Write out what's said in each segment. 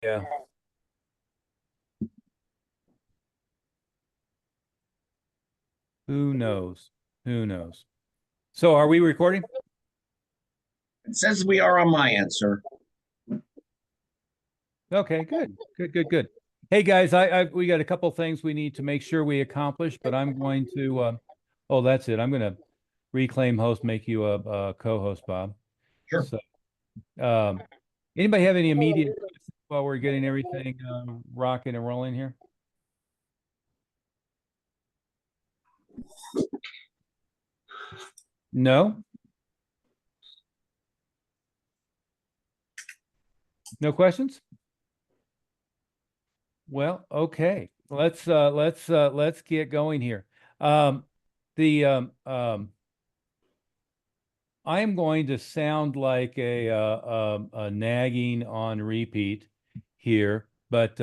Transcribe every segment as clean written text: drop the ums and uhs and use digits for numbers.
Yeah. Who knows? Who knows? So are we recording? It says we are on my answer. Okay, good. Good, good, good. Hey guys, we got a couple things we need to make sure we accomplish, but I'm going to oh, that's it. I'm going to reclaim host, make you a co-host, Bob. Sure. So, um, anybody have any immediate questions while we're getting everything rocking and rolling here? No? No questions? Well, okay. Let's get going here. Um, the I am going to sound like a nagging on repeat here, but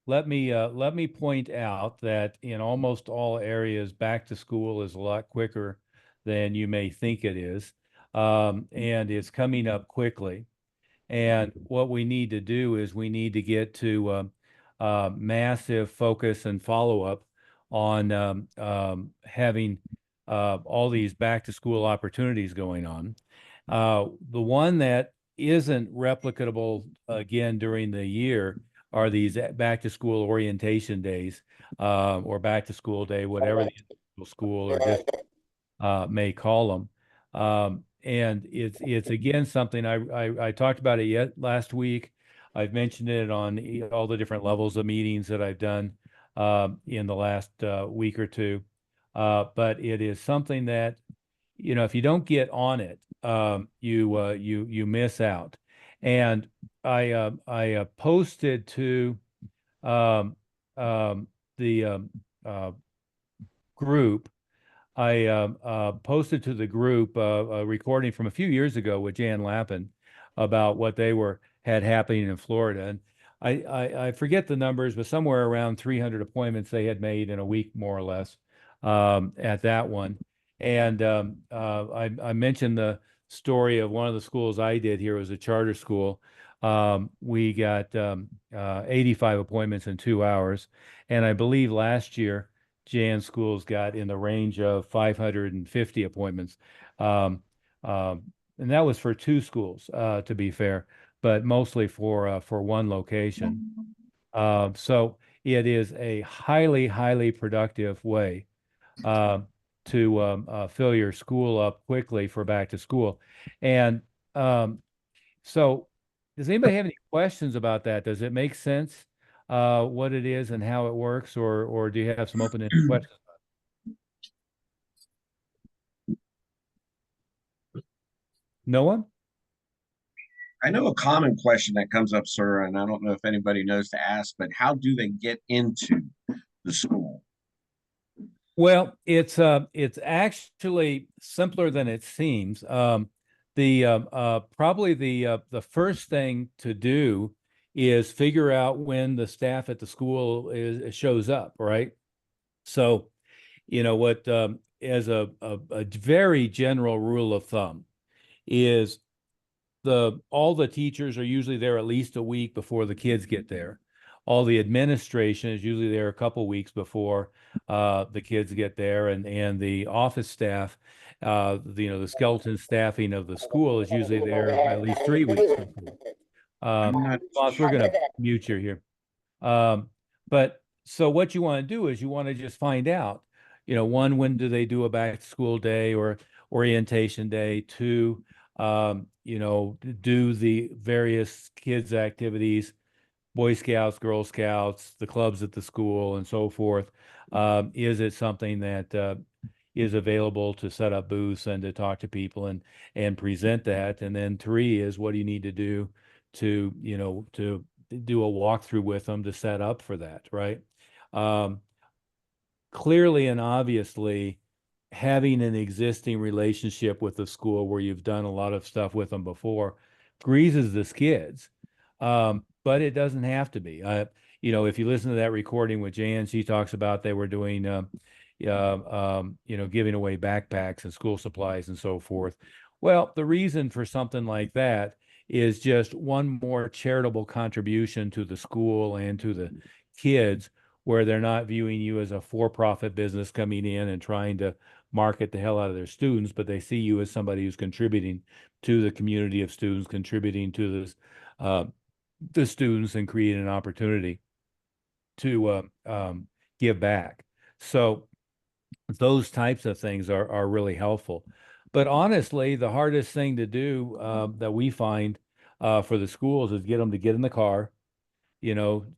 let me point out that in almost all areas, back to school is a lot quicker than you may think it is, and it's coming up quickly. And what we need to do is we need to get to massive focus and follow up on having all these back to school opportunities going on. The one that isn't replicable again during the year are these back to school orientation days or back to school day, whatever the school or district may call them. And it's again something I talked about it yet last week. I've mentioned it on all the different levels of meetings that I've done in the last week or two. But it is something that, you know, if you don't get on it, you miss out. And I posted to um, the group. I posted to the group a recording from a few years ago with Jan Lappin about what they were had happening in Florida. And I forget the numbers, but somewhere around 300 appointments they had made in a week, more or less, at that one. And I mentioned the story of one of the schools I did here. It was a charter school. We got 85 appointments in 2 hours. And I believe last year, Jan schools got in the range of 550 appointments. Um, and that was for two schools, to be fair, but mostly for one location. So it is a highly, highly productive way uh, to fill your school up quickly for back to school. And um, so, does anybody have any questions about that? Does it make sense what it is and how it works, or do you have some open-ended questions? No one? I know a common question that comes up, sir, and I don't know if anybody knows to ask, but how do they get into the school? Well, it's actually simpler than it seems. The probably the first thing to do is figure out when the staff at the school shows up, right? So, you know what, as a very general rule of thumb is the all the teachers are usually there at least a week before the kids get there. All the administration is usually there a couple weeks before the kids get there, and the office staff, you know, the skeleton staffing of the school is usually there at least 3 weeks before. I'm not Boss, we're gonna mute you here. But so what you want to do is you want to just find out, you know, one, when do they do a back to school day or orientation day? Two, you know, do the various kids activities, Boy Scouts, Girl Scouts, the clubs at the school, and so forth. Is it something that is available to set up booths and to talk to people and present that? And then three is, what do you need to do to, you know, to do a walkthrough with them to set up for that, right? Um, Clearly and obviously, having an existing relationship with the school where you've done a lot of stuff with them before greases the skids. But it doesn't have to be. You know, if you listen to that recording with Jan, she talks about they were doing, you know, giving away backpacks and school supplies and so forth. Well, the reason for something like that is just one more charitable contribution to the school and to the kids, where they're not viewing you as a for-profit business coming in and trying to market the hell out of their students, but they see you as somebody who's contributing to the community of students, contributing to this, the students, and creating an opportunity to give back. So those types of things are really helpful. But honestly, the hardest thing to do that we find for the schools is get them to get in the car,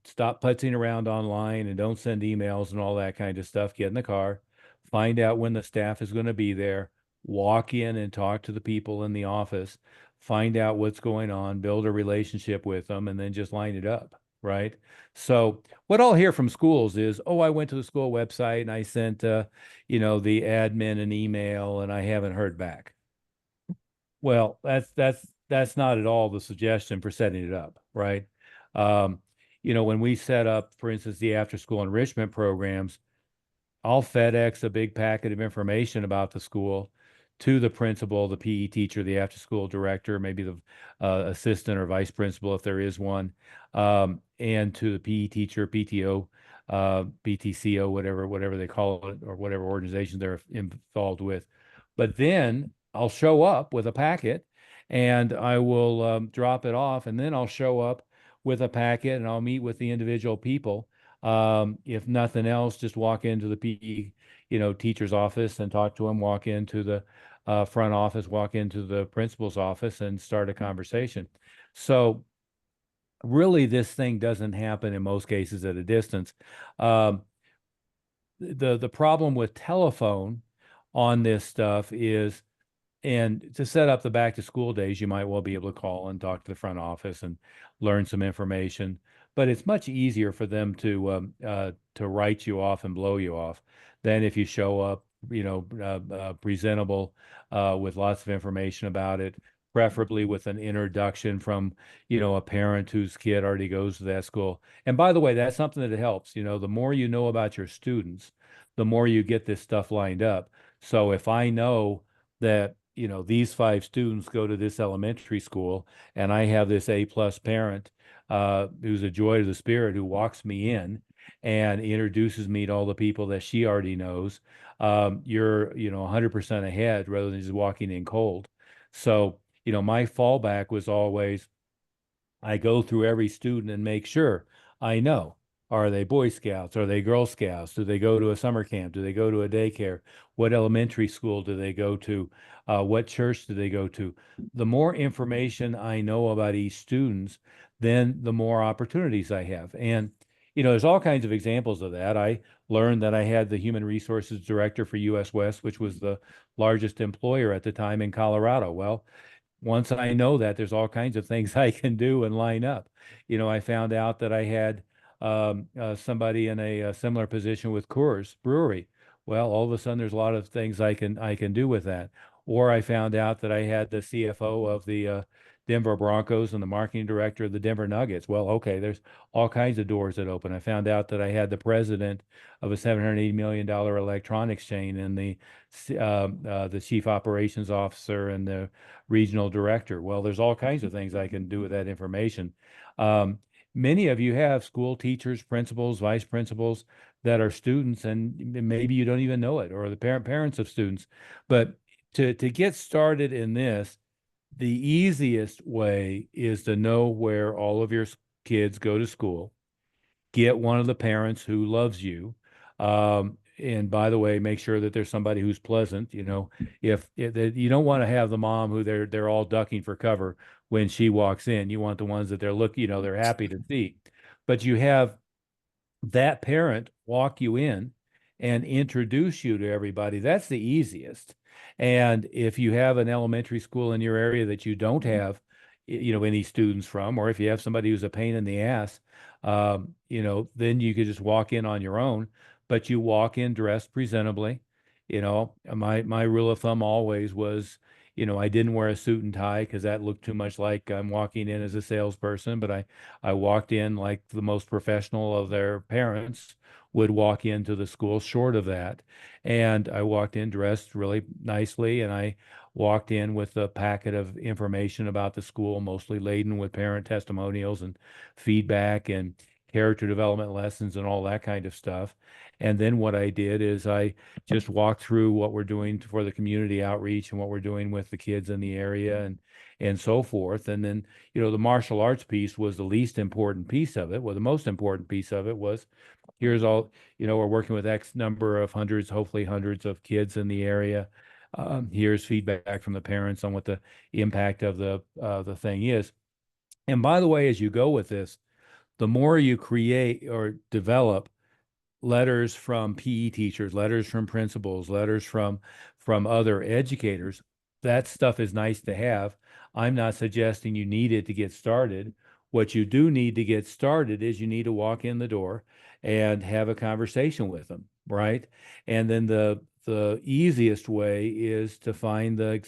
stop putzing around online and don't send emails and all that kind of stuff. Get in the car, find out when the staff is going to be there, walk in and talk to the people in the office, find out what's going on, build a relationship with them, and then just line it up, right? So what I'll hear from schools is, oh, I went to the school website and I sent, the admin an email and I haven't heard back. Well, that's not at all the suggestion for setting it up, right? Um, when we set up, for instance, the after school enrichment programs, I'll FedEx a big packet of information about the school to the principal, the PE teacher, the after school director, maybe the assistant or vice principal if there is one, and to the PE teacher, PTO, BTCO, whatever they call it, or whatever organization they're involved with. But then I'll show up with a packet and I will drop it off, and then I'll show up with a packet and I'll meet with the individual people. If nothing else, just walk into the PE, teacher's office and talk to them, walk into the front office, walk into the principal's office and start a conversation. So really, this thing doesn't happen in most cases at a distance. Um, the problem with telephone on this stuff is, and to set up the back to school days, you might well be able to call and talk to the front office and learn some information. But it's much easier for them to write you off and blow you off than if you show up, presentable, with lots of information about it, preferably with an introduction from, a parent whose kid already goes to that school. And by the way, that's something that helps. The more you know about your students, the more you get this stuff lined up. So if I know that these 5 students go to this elementary school, and I have this A+ parent who's a joy to the spirit, who walks me in and introduces me to all the people that she already knows. You're 100% ahead rather than just walking in cold. So my fallback was always, I go through every student and make sure I know. Are they Boy Scouts? Are they Girl Scouts? Do they go to a summer camp? Do they go to a daycare? What elementary school do they go to? What church do they go to? The more information I know about each student, then the more opportunities I have. And, there's all kinds of examples of that. I learned that I had the human resources director for US West, which was the largest employer at the time in Colorado. Well, once I know that, there's all kinds of things I can do and line up. I found out that I had somebody in a similar position with Coors Brewery. Well, all of a sudden, there's a lot of things I can do with that. Or I found out that I had the CFO of the Denver Broncos and the marketing director of the Denver Nuggets. Well, okay, there's all kinds of doors that open. I found out that I had the president of a $780 million electronics chain and the chief operations officer and the regional director. Well, there's all kinds of things I can do with that information. Many of you have school teachers, principals, vice principals that are students, and maybe you don't even know it, or the parents of students. But to get started in this, the easiest way is to know where all of your kids go to school. Get one of the parents who loves you. And by the way, make sure that there's somebody who's pleasant. If you don't want to have the mom who they're all ducking for cover when she walks in. You want the ones that they're happy to see. But you have that parent walk you in and introduce you to everybody. That's the easiest. And if you have an elementary school in your area that you don't have, any students from, or if you have somebody who's a pain in the ass, then you could just walk in on your own. But you walk in dressed presentably. My rule of thumb always was, I didn't wear a suit and tie because that looked too much like I'm walking in as a salesperson, but I walked in like the most professional of their parents would walk into the school, short of that. And I walked in dressed really nicely, and I walked in with a packet of information about the school, mostly laden with parent testimonials and feedback and character development lessons and all that kind of stuff. And then what I did is I just walked through what we're doing for the community outreach and what we're doing with the kids in the area and so forth. And then, the martial arts piece was the least important piece of it. Well, the most important piece of it was here's all, we're working with X number of hundreds, hopefully hundreds of kids in the area. Here's feedback from the parents on what the impact of the thing is. And by the way, as you go with this, the more you create or develop letters from PE teachers, letters from principals, letters from other educators, that stuff is nice to have. I'm not suggesting you need it to get started. What you do need to get started is you need to walk in the door and have a conversation with them, right? And then the easiest way is to find the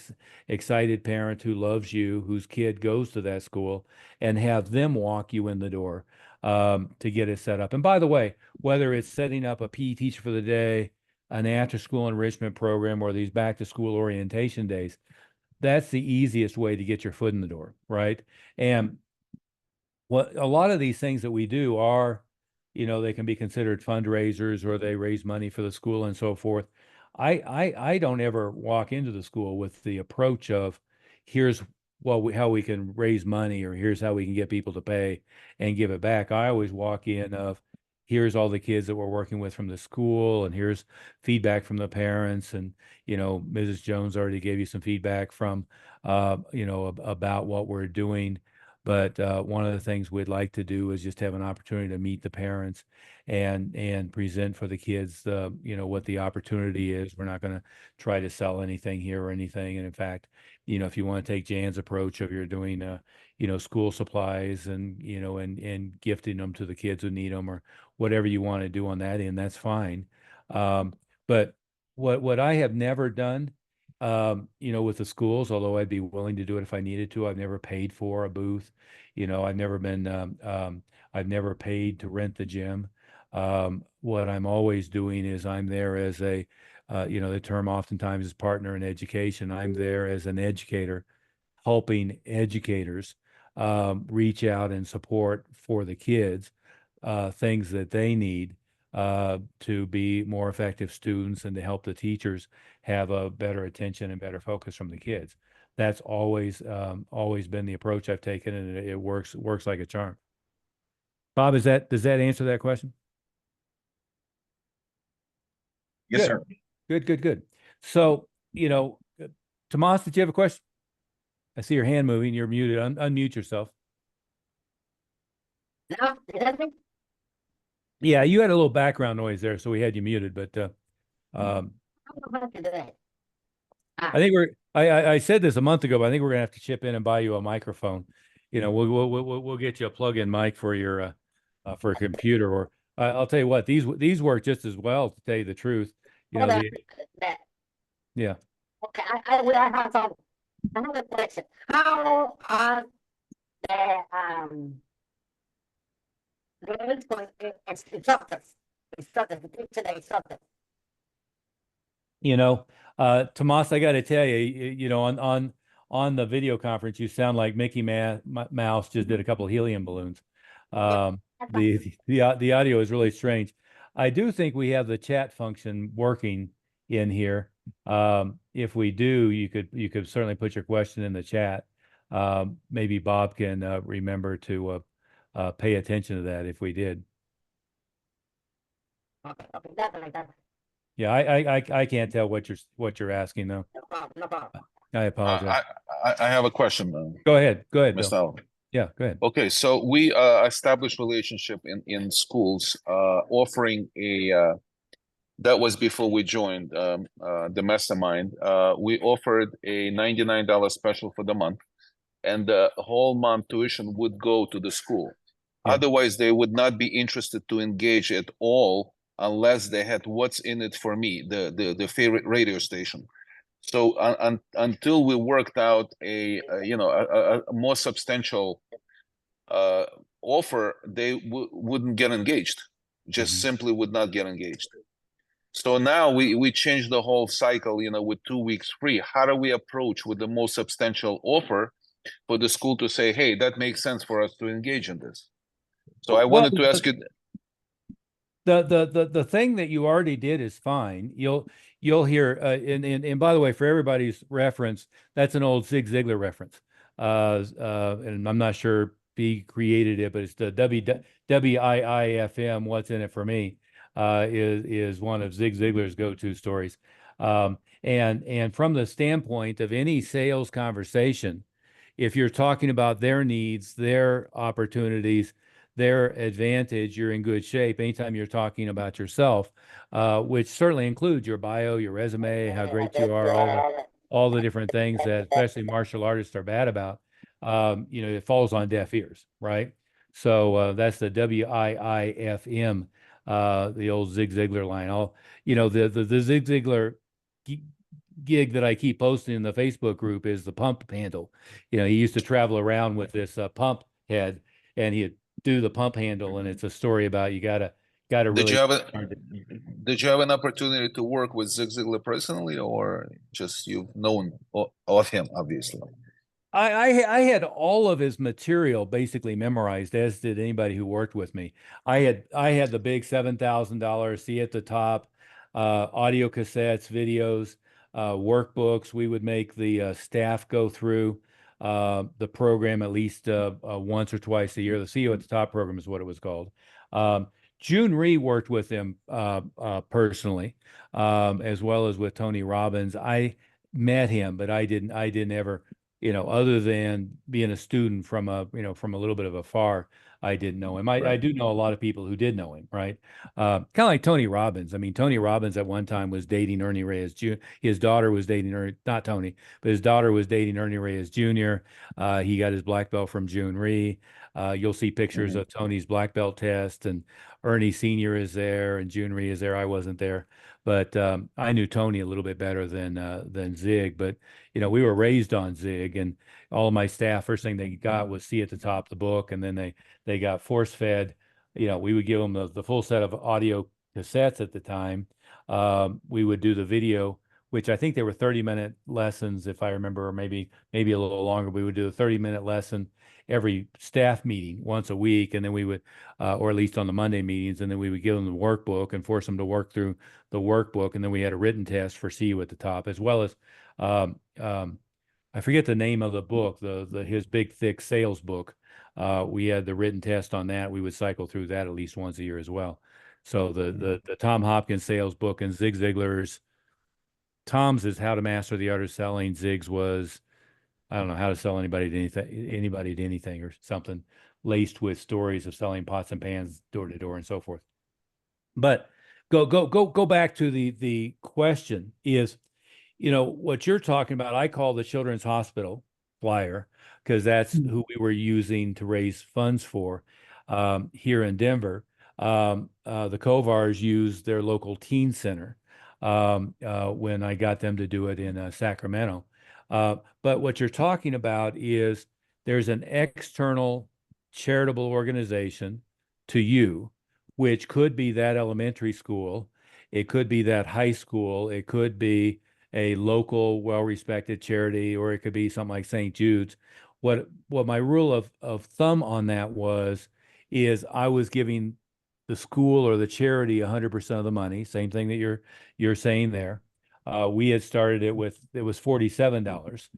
excited parent who loves you, whose kid goes to that school, and have them walk you in the door to get it set up. And by the way, whether it's setting up a PE teacher for the day, an after-school enrichment program, or these back-to-school orientation days, that's the easiest way to get your foot in the door, right? And what a lot of these things that we do are, they can be considered fundraisers or they raise money for the school and so forth. I don't ever walk into the school with the approach of here's how we can raise money or here's how we can get people to pay and give it back. I always walk in of here's all the kids that we're working with from the school and here's feedback from the parents and Mrs. Jones already gave you some feedback from about what we're doing. But one of the things we'd like to do is just have an opportunity to meet the parents and present for the kids, what the opportunity is. We're not going to try to sell anything here or anything. And in fact, if you want to take Jan's approach of you're doing, school supplies and, and gifting them to the kids who need them or whatever you want to do on that end, that's fine. But what I have never done with the schools, although I'd be willing to do it if I needed to. I've never paid for a booth. I've never been, I've never paid to rent the gym. What I'm always doing is I'm there as the term oftentimes is partner in education. I'm there as an educator, helping educators reach out and support for the kids things that they need to be more effective students and to help the teachers have a better attention and better focus from the kids. That's always been the approach I've taken, and it works like a charm. Bob, does that answer that question? Yes, Good. sir. Good. So, Tomas, did you have a question? I see your hand moving. You're muted. Unmute yourself. No, it doesn't. Yeah, you had a little background noise there, so we had you muted. But How about today? I think I said this a month ago, but I think we're gonna have to chip in and buy you a microphone. We'll get you a plug-in mic for your for a computer, or I'll tell you what, these work just as well, to tell you the truth. Hold on. That. Yeah. Okay, I have another question. How are the instructors, the teacher, the instructors? Tomas, I got to tell you, on the video conference, you sound like Mickey Mouse just did a couple of helium balloons. The audio is really strange. I do think we have the chat function working in here. If we do, you could certainly put your question in the chat. Maybe Bob can remember to pay attention to that if we did. Okay, definitely. Yeah, I can't tell what you're asking though. No problem. I apologize. I have a question, Go ahead, Mr. Bill. Allen. Yeah, go ahead. Okay, so we established relationship in schools, offering a that was before we joined the mastermind. We offered a $99 special for the month, and the whole month tuition would go to the school. Yeah. Otherwise, they would not be interested to engage at all unless they had What's in It for Me, the favorite radio station. So until we worked out a more substantial uh, offer, they wouldn't get engaged. Just Mhm. simply would not get engaged. So now we changed the whole cycle, with 2 weeks free. How do we approach with the most substantial offer for the school to say, hey, that makes sense for us to engage in this? So I Well, wanted to ask you. the thing that you already did is fine. You'll hear and by the way, for everybody's reference, that's an old Zig Ziglar reference. And I'm not sure he created it, but it's the WIIFM. What's in it for me? Is one of Zig Ziglar's go-to stories. And from the standpoint of any sales conversation, if you're talking about their needs, their opportunities, their advantage, you're in good shape. Anytime you're talking about yourself, which certainly includes your bio, your resume, how great you are, all the different things that especially martial artists are bad about, it falls on deaf ears, right? So that's the WIIFM, the old Zig Ziglar line. The Zig Ziglar gig that I keep posting in the Facebook group is the pump handle. He used to travel around with this pump head, and he'd do the pump handle, and it's a story about you gotta Did you really. have an opportunity to work with Zig Ziglar personally, or just you've known of him, obviously? I had all of his material basically memorized, as did anybody who worked with me. I had the big $7,000 see at the top, audio cassettes, videos, workbooks. We would make the staff go through the program at least once or twice a year. The CEO at the Top program is what it was called. Um, June Rhee worked with him personally, as well as with Tony Robbins. I met him, but I didn't ever, other than being a student from a little bit of afar, I didn't know him. I Right. do know a lot of people who did know him, right? Kind of like Tony Robbins. I mean, Tony Robbins at one time was dating Ernie Reyes Jr. His daughter was dating not Tony, but his daughter was dating Ernie Reyes Jr. He got his black belt from June Rhee. You'll see pictures of Tony's black belt test, and Ernie Sr. is there, and June Rhee is there. I wasn't there, but I knew Tony a little bit better than Zig. But we were raised on Zig, and all of my staff, first thing they got was see at the top of the book, and then they got force fed. We would give them the full set of audio cassettes at the time. We would do the video, which I think they were 30-minute lessons, if I remember, or maybe a little longer. We would do a 30-minute lesson every staff meeting once a week, and then we would, or at least on the Monday meetings, and then we would give them the workbook and force them to work through the workbook, and then we had a written test for CU at the top, as well as I forget the name of the book, his big thick sales book. We had the written test on that. We would cycle through that at least once a year as well. So the Tom Hopkins sales book and Zig Ziglar's. Tom's is How to Master the Art of Selling. Zig's was, I don't know, How to Sell Anybody to Anything or something, laced with stories of selling pots and pans door to door and so forth. But go back to the question is, what you're talking about, I call the Children's Hospital flyer, because that's who we were using to raise funds for here in Denver. The Kovars used their local teen center when I got them to do it in Sacramento. But what you're talking about is there's an external charitable organization to you, which could be that elementary school, it could be that high school, it could be a local, well-respected charity, or it could be something like St. Jude's. What my rule of thumb on that is I was giving the school or the charity 100% of the money. Same thing that you're saying there. We had started it was $47,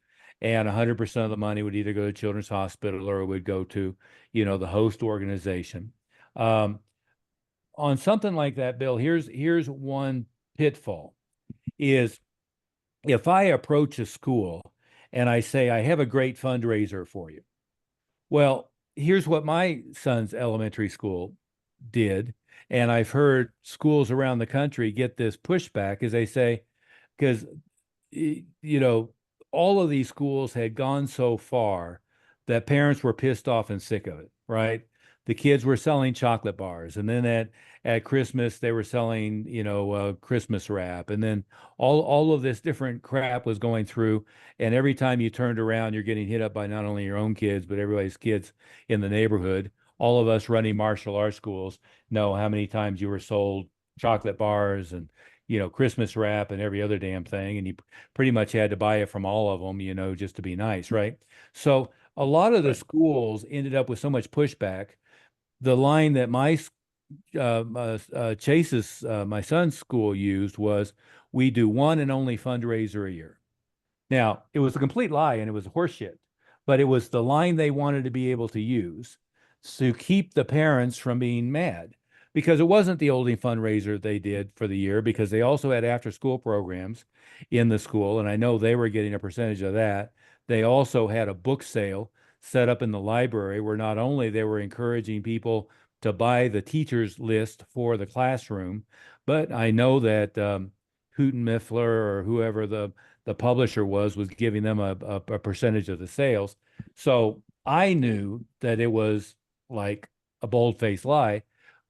and 100% of the money would either go to Children's Hospital or it would go to, the host organization. On something like that, Bill, here's one pitfall is if I approach a school and I say, I have a great fundraiser for you. Well, here's what my son's elementary school did. And I've heard schools around the country get this pushback as they say, because, all of these schools had gone so far that parents were pissed off and sick of it, right? the kids were selling chocolate bars, and then at Christmas they were selling, Christmas wrap, and then all of this different crap was going through. And every time you turned around, you're getting hit up by not only your own kids, but everybody's kids in the neighborhood. All of us running martial arts schools know how many times you were sold chocolate bars and Christmas wrap and every other damn thing, and you pretty much had to buy it from all of them, just to be nice, right? So a lot of the Right. schools ended up with so much pushback. The line that Chase's my son's school used was, "We do one and only fundraiser a year." Now, it was a complete lie and it was horseshit, but it was the line they wanted to be able to use to keep the parents from being mad, because it wasn't the only fundraiser they did for the year, because they also had after school programs in the school. And I know they were getting a percentage of that. They also had a book sale set up in the library where not only they were encouraging people to buy the teacher's list for the classroom, but I know that Houghton Mifflin or whoever the publisher was giving them a percentage of the sales. So I knew that it was like a bold-faced lie.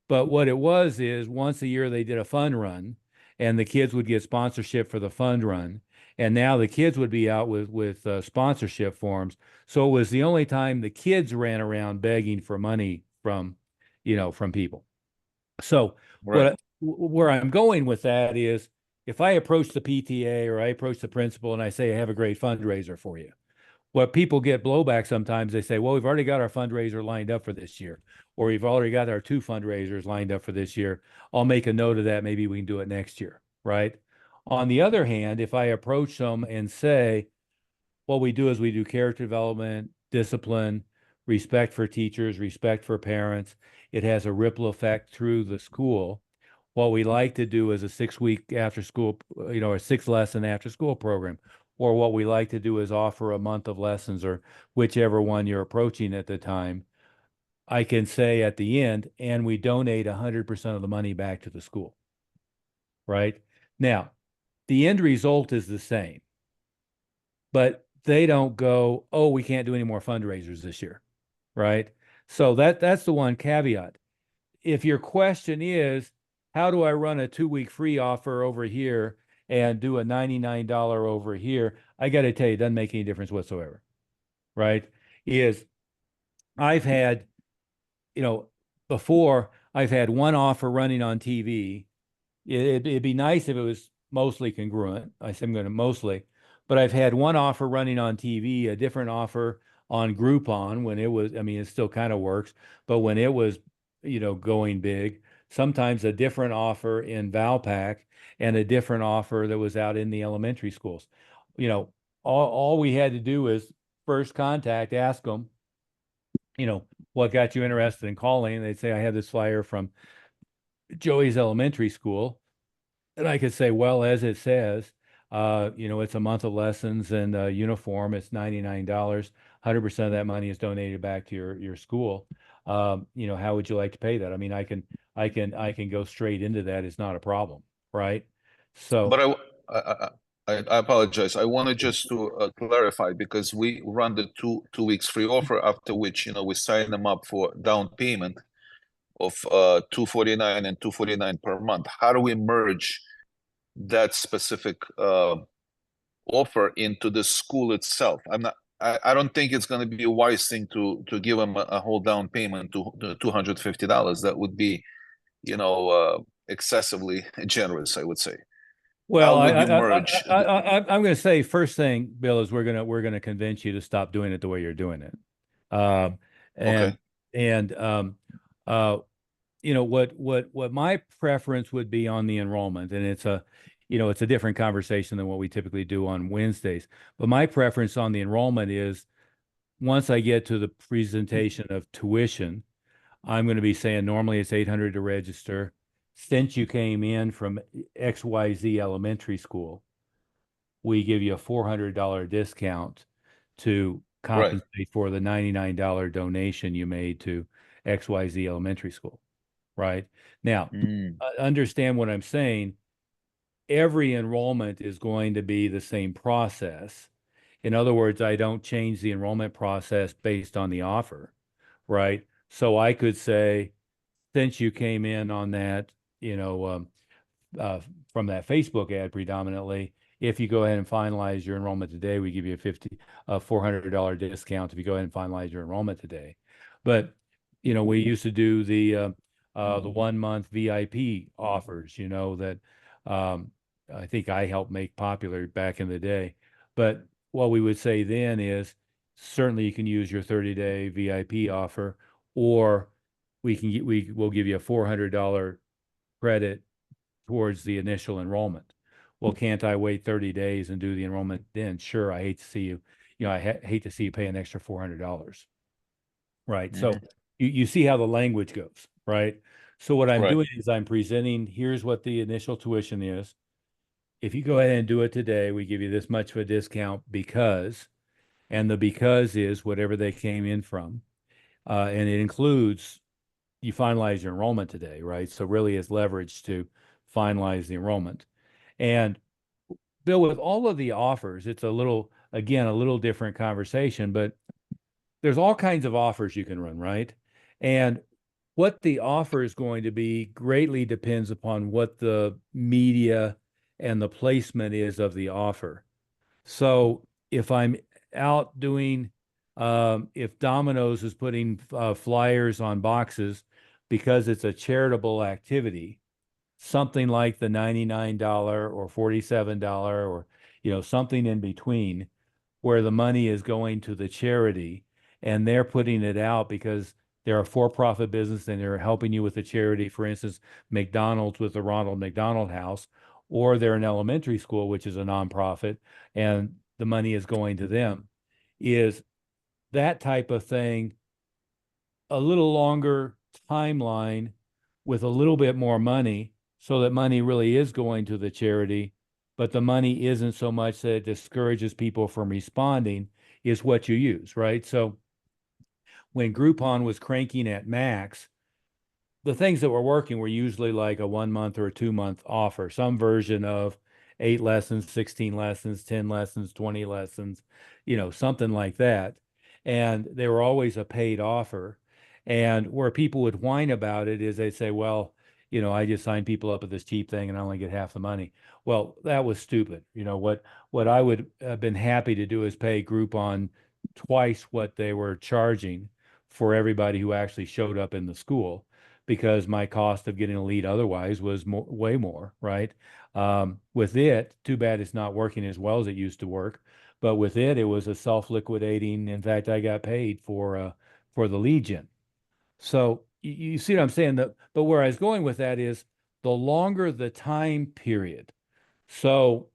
But what it was is, once a year they did a fun run, and the kids would get sponsorship for the fun run. And now the kids would be out with sponsorship forms. So it was the only time the kids ran around begging for money from people. So Right. where I'm going with that is, if I approach the PTA or I approach the principal and I say, "I have a great fundraiser for you," what people get blowback sometimes, they say, "Well, we've already got our fundraiser lined up for this year, or we've already got our 2 fundraisers lined up for this year. I'll make a note of that. Maybe we can do it next year." Right? On the other hand, if I approach them and say, "What we do is we do character development, discipline, respect for teachers, respect for parents. It has a ripple effect through the school. What we like to do is a 6 week after school, a 6 lesson after school program. Or what we like to do is offer a month of lessons," or whichever one you're approaching at the time. I can say at the end, "And we donate 100% of the money back to the school." Right? Now, the end result is the same, but they don't go, "Oh, we can't do any more fundraisers this year." Right? So that's the one caveat. If your question is, how do I run a 2 week free offer over here and do a $99 over here? I got to tell you, it doesn't make any difference whatsoever. Right? Is I've had, before, I've had one offer running on TV. It'd be nice if it was mostly congruent. I say I'm going to mostly, but I've had one offer running on TV, a different offer on Groupon when it was, I mean, it still kind of works, but when it was, going big, sometimes a different offer in Valpak and a different offer that was out in the elementary schools. All we had to do is first contact, ask them, what got you interested in calling? And they'd say, "I have this flyer from Joey's elementary school." And I could say, "Well, as it says, it's a month of lessons and uniform. It's $99. 100% of that money is donated back to your school. How would you like to pay that?" I mean, I can go straight into that. It's not a problem, right? So, But I apologize. I wanted just to clarify, because we run the two weeks free offer, after which we sign them up for down payment of $249 and $249 per month. How do we merge that specific offer into the school itself? I don't think it's going to be a wise thing to give them a whole down payment to $250. That would be excessively generous, I would say. well, How would you merge? I'm going to say, first thing, Bill, is we're gonna convince you to stop doing it the way you're doing it. Um, Okay. and what my preference would be on the enrollment, and it's a different conversation than what we typically do on Wednesdays. But my preference on the enrollment is, once I get to the presentation of tuition, I'm going to be saying, normally it's $800 to register. Since you came in from XYZ elementary school, we give you a $400 discount to Right. compensate for the $99 donation you made to XYZ elementary school. Right? Now, understand what I'm saying. Every enrollment is going to be the same process. In other words, I don't change the enrollment process based on the offer, right? So I could say, since you came in on that, uh, from that Facebook ad predominantly, if you go ahead and finalize your enrollment today, we give you a $400 discount if you go ahead and finalize your enrollment today. But, we used to do the 1 month VIP offers, that I think I helped make popular back in the day. But what we would say then is certainly you can use your 30-day VIP offer, or we will give you a $400 credit towards the initial enrollment. Well, can't I wait 30 days and do the enrollment then? Sure, I hate to see you, I hate to see you pay an extra $400. Right. So you see how the language goes, right? So what I'm Right. doing is I'm presenting, here's what the initial tuition is. If you go ahead and do it today, we give you this much of a discount because, and the because is whatever they came in from. And it includes, you finalize your enrollment today, right? So really it's leverage to finalize the enrollment. And Bill, with all of the offers, it's a little different conversation, but there's all kinds of offers you can run, right? And what the offer is going to be greatly depends upon what the media and the placement is of the offer. So if I'm out doing, if Domino's is putting flyers on boxes because it's a charitable activity, something like the $99 or $47 or, something in between, where the money is going to the charity and they're putting it out because they're a for-profit business and they're helping you with the charity, for instance, McDonald's with the Ronald McDonald House, or they're an elementary school, which is a nonprofit, and the money is going to them, is that type of thing, a little longer timeline with a little bit more money so that money really is going to the charity, but the money isn't so much that it discourages people from responding, is what you use, right? So when Groupon was cranking at max, the things that were working were usually like a 1 month or a 2 month offer, some version of 8 lessons, 16 lessons, 10 lessons, 20 lessons, something like that. And they were always a paid offer. And where people would whine about it is they'd say, well, I just signed people up with this cheap thing and I only get half the money. Well, that was stupid. What I would have been happy to do is pay Groupon twice what they were charging for everybody who actually showed up in the school, because my cost of getting a lead otherwise was way more, right? With it, too bad it's not working as well as it used to work. But with it, it was a self-liquidating. In fact, I got paid for the lead gen. So you see what I'm saying? But where I was going with that is the longer the time period. So,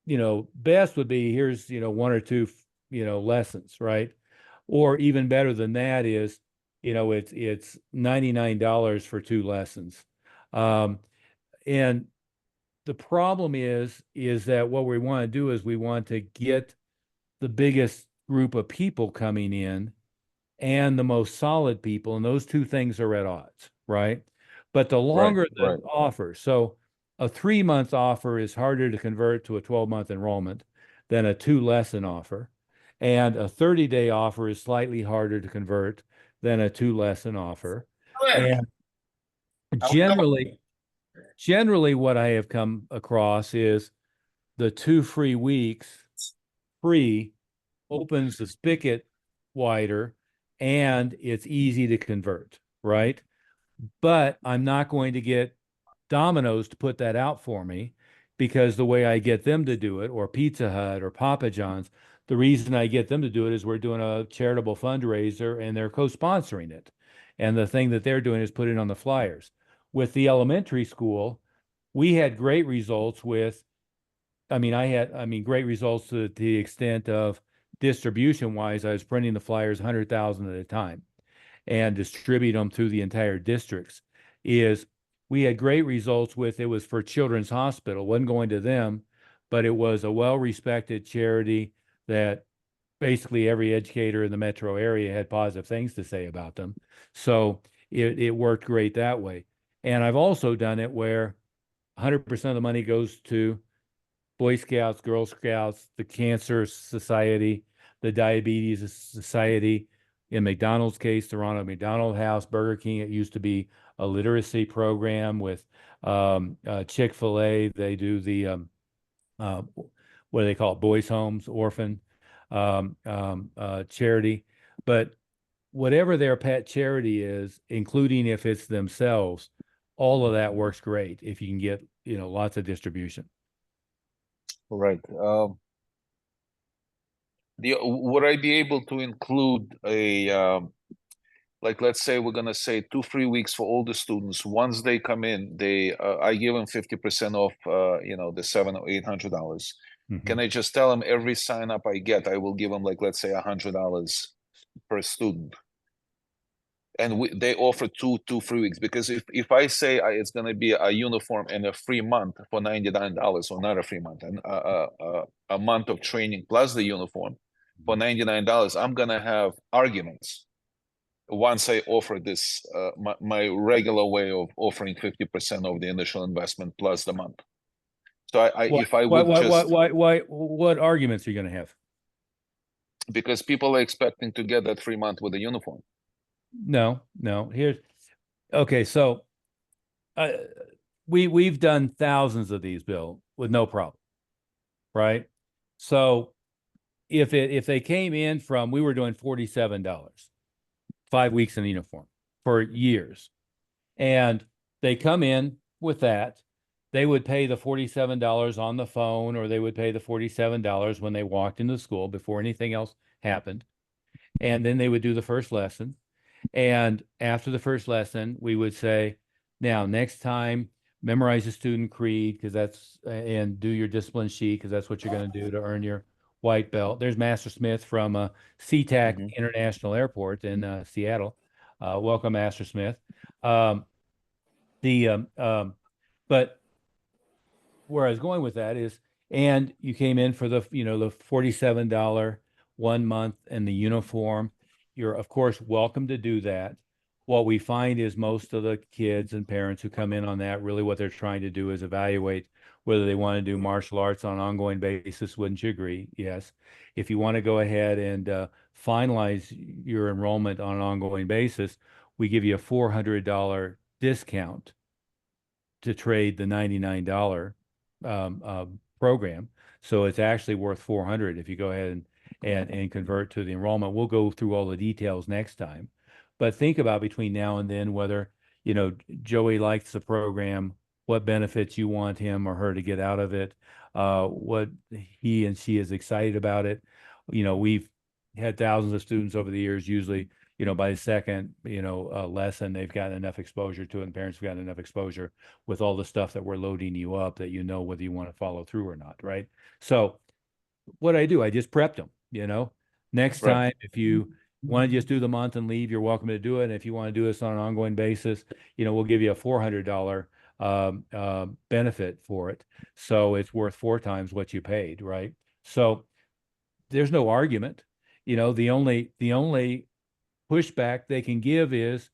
best would be here's, 1 or 2, lessons, right? Or even better than that is, it's $99 for 2 lessons. And the problem is that what we want to do is we want to get the biggest group of people coming in and the most solid people, and those two things are at odds, right? But the longer the right. offer, so a 3 month offer is harder to convert to a 12-month enrollment than a 2 lesson offer. And a 30-day offer is slightly harder to convert than a 2 lesson offer. And generally, what I have come across is the 2 free weeks free opens the spigot wider and it's easy to convert, right? But I'm not going to get Domino's to put that out for me, because the way I get them to do it, or Pizza Hut or Papa John's, the reason I get them to do it is we're doing a charitable fundraiser and they're co-sponsoring it. And the thing that they're doing is putting it on the flyers. With the elementary school, we had great results with, great results to the extent of distribution wise. I was printing the flyers 100,000 at a time and distribute them through the entire districts. We had great results with, it was for Children's Hospital, wasn't going to them, but it was a well-respected charity that basically every educator in the metro area had positive things to say about them. So it worked great that way. And I've also done it where 100% of the money goes to Boy Scouts, Girl Scouts, the Cancer Society, the Diabetes Society, in McDonald's case, the Ronald McDonald House, Burger King, it used to be a literacy program with Chick-fil-A. They do the what do they call it? Boys' homes, orphan charity. But whatever their pet charity is, including if it's themselves, all of that works great if you can get, lots of distribution. Right. Would I be able to include like, let's say we're gonna say 2 free weeks for all the students. Once they come in, I give them 50% off, the $700 or $800. Can I just tell them every sign up I get, I will give them, like, let's say $100 per student? And they offer two free weeks, because if I say it's gonna be a uniform and a free month for $99, or not a free month, and a month of training plus the uniform for $99, I'm gonna have arguments once I offer this, my regular way of offering 50% of the initial investment plus the month. So What arguments are you going to have? Because people are expecting to get that free month with a uniform. No. Okay. So, we've done thousands of these, Bill, with no problem. Right. So if they came in from, we were doing $47, 5 weeks in the uniform for years, and they come in with that, they would pay the $47 on the phone, or they would pay the $47 when they walked into school before anything else happened. And then they would do the first lesson. And after the first lesson, we would say, now, next time, memorize the student creed, and do your discipline sheet, because that's what you're going to do to earn your white belt. There's Master Smith from SeaTac International Airport in Seattle. Welcome, Master Smith. But where I was going with that is, and you came in for the $47 1 month and the uniform. You're, of course, welcome to do that. What we find is most of the kids and parents who come in on that, really what they're trying to do is evaluate whether they want to do martial arts on an ongoing basis. Wouldn't you agree? Yes. If you want to go ahead and finalize your enrollment on an ongoing basis, we give you a $400 discount to trade the $99 program. So it's actually worth $400 if you go ahead and convert to the enrollment. We'll go through all the details next time. But think about between now and then whether, Joey likes the program, what benefits you want him or her to get out of it, what he and she is excited about it. We've had thousands of students over the years. Usually, by the second, lesson, they've gotten enough exposure to it, and parents have gotten enough exposure with all the stuff that we're loading you up that whether you want to follow through or not, right? So what I do, I just prepped them, Next Right. time, if you want to just do the month and leave, you're welcome to do it. And if you want to do this on an ongoing basis, we'll give you a $400 benefit for it. So it's worth 4 times what you paid, right? So there's no argument. The only pushback they can give is,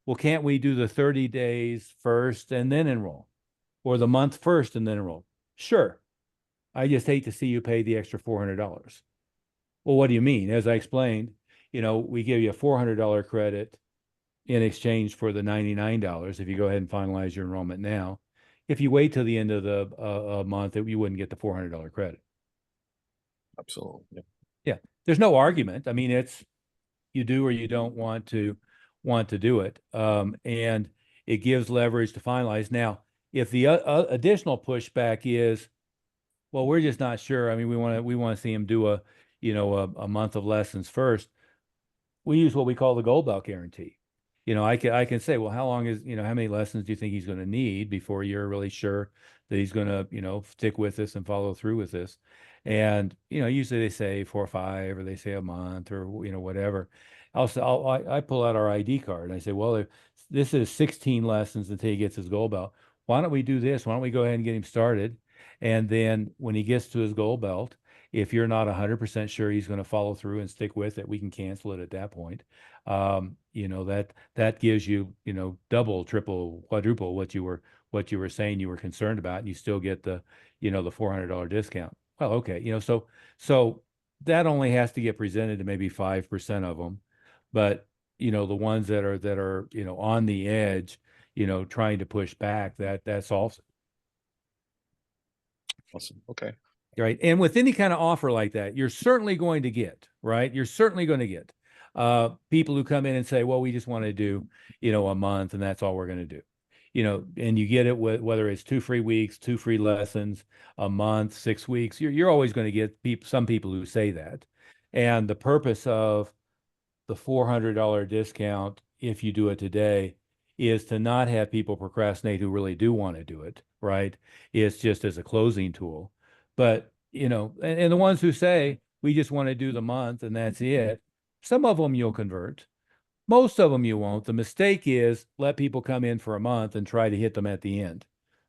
well, can't we do the 30 days first and then enroll, or the month first and then enroll? Sure. I just hate to see you pay the extra $400. Well, what do you mean? As I explained, we give you a $400 credit in exchange for the $99 if you go ahead and finalize your enrollment now. If you wait till the end of the month, you wouldn't get the $400 credit. Absolutely. Yeah. There's no argument. I mean, it's, you do or you don't want to do it. And it gives leverage to finalize. Now, if the additional pushback is, well, we're just not sure. I mean, we want to see him do a month of lessons first. We use what we call the gold belt guarantee. I can say, well, how many lessons do you think he's going to need before you're really sure that he's going to, stick with this and follow through with this? And, usually they say 4 or 5, or they say a month, or, whatever. I pull out our ID card and I say, well, this is 16 lessons until he gets his gold belt. Why don't we do this? Why don't we go ahead and get him started? And then when he gets to his gold belt, if you're not 100% sure he's going to follow through and stick with it, we can cancel it at that point. That gives you, double, triple, quadruple what you were saying you were concerned about, and you still get the $400 discount. Well, okay, so that only has to get presented to maybe 5% of them. but you know, the ones that are, you know, on the edge, you know, trying to push back, that solves it. Awesome. Okay. Right. And with any kind of offer like that, you're certainly going to get, right? You're certainly going to get people who come in and say, well, we just want to do, you know, a month and that's all we're going to do. You know, and you get it with whether it's 2 free weeks, 2 free lessons, a month, 6 weeks. You're always going to get some people who say that. And the purpose of the $400 discount, if you do it today, is to not have people procrastinate who really do want to do it, right? It's just as a closing tool. But, you know, and the ones who say, we just want to do the month and that's it, some of them you'll convert. Most of them you won't. The mistake is let people come in for a month and try to hit them at the end,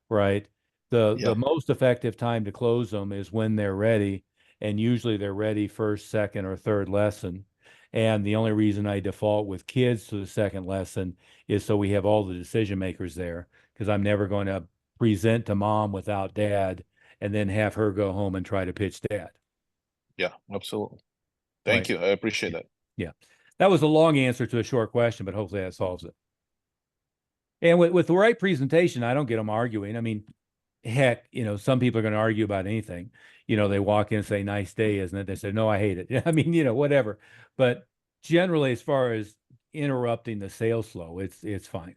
right? The Yeah. most effective time to close them is when they're ready, and usually they're ready first, second, or third lesson. And the only reason I default with kids to the second lesson is so we have all the decision makers there, because I'm never going to present to mom without dad and then have her go home and try to pitch dad. Yeah, absolutely. Thank Right. you. I appreciate that. Yeah. That was a long answer to a short question, but hopefully that solves it. And with the right presentation, I don't get them arguing. I mean, heck, you know, some people are going to argue about anything. You know, they walk in and say, nice day, isn't it? They say, no, I hate it. I mean, you know, whatever. But generally, as far as interrupting the sales flow, it's fine.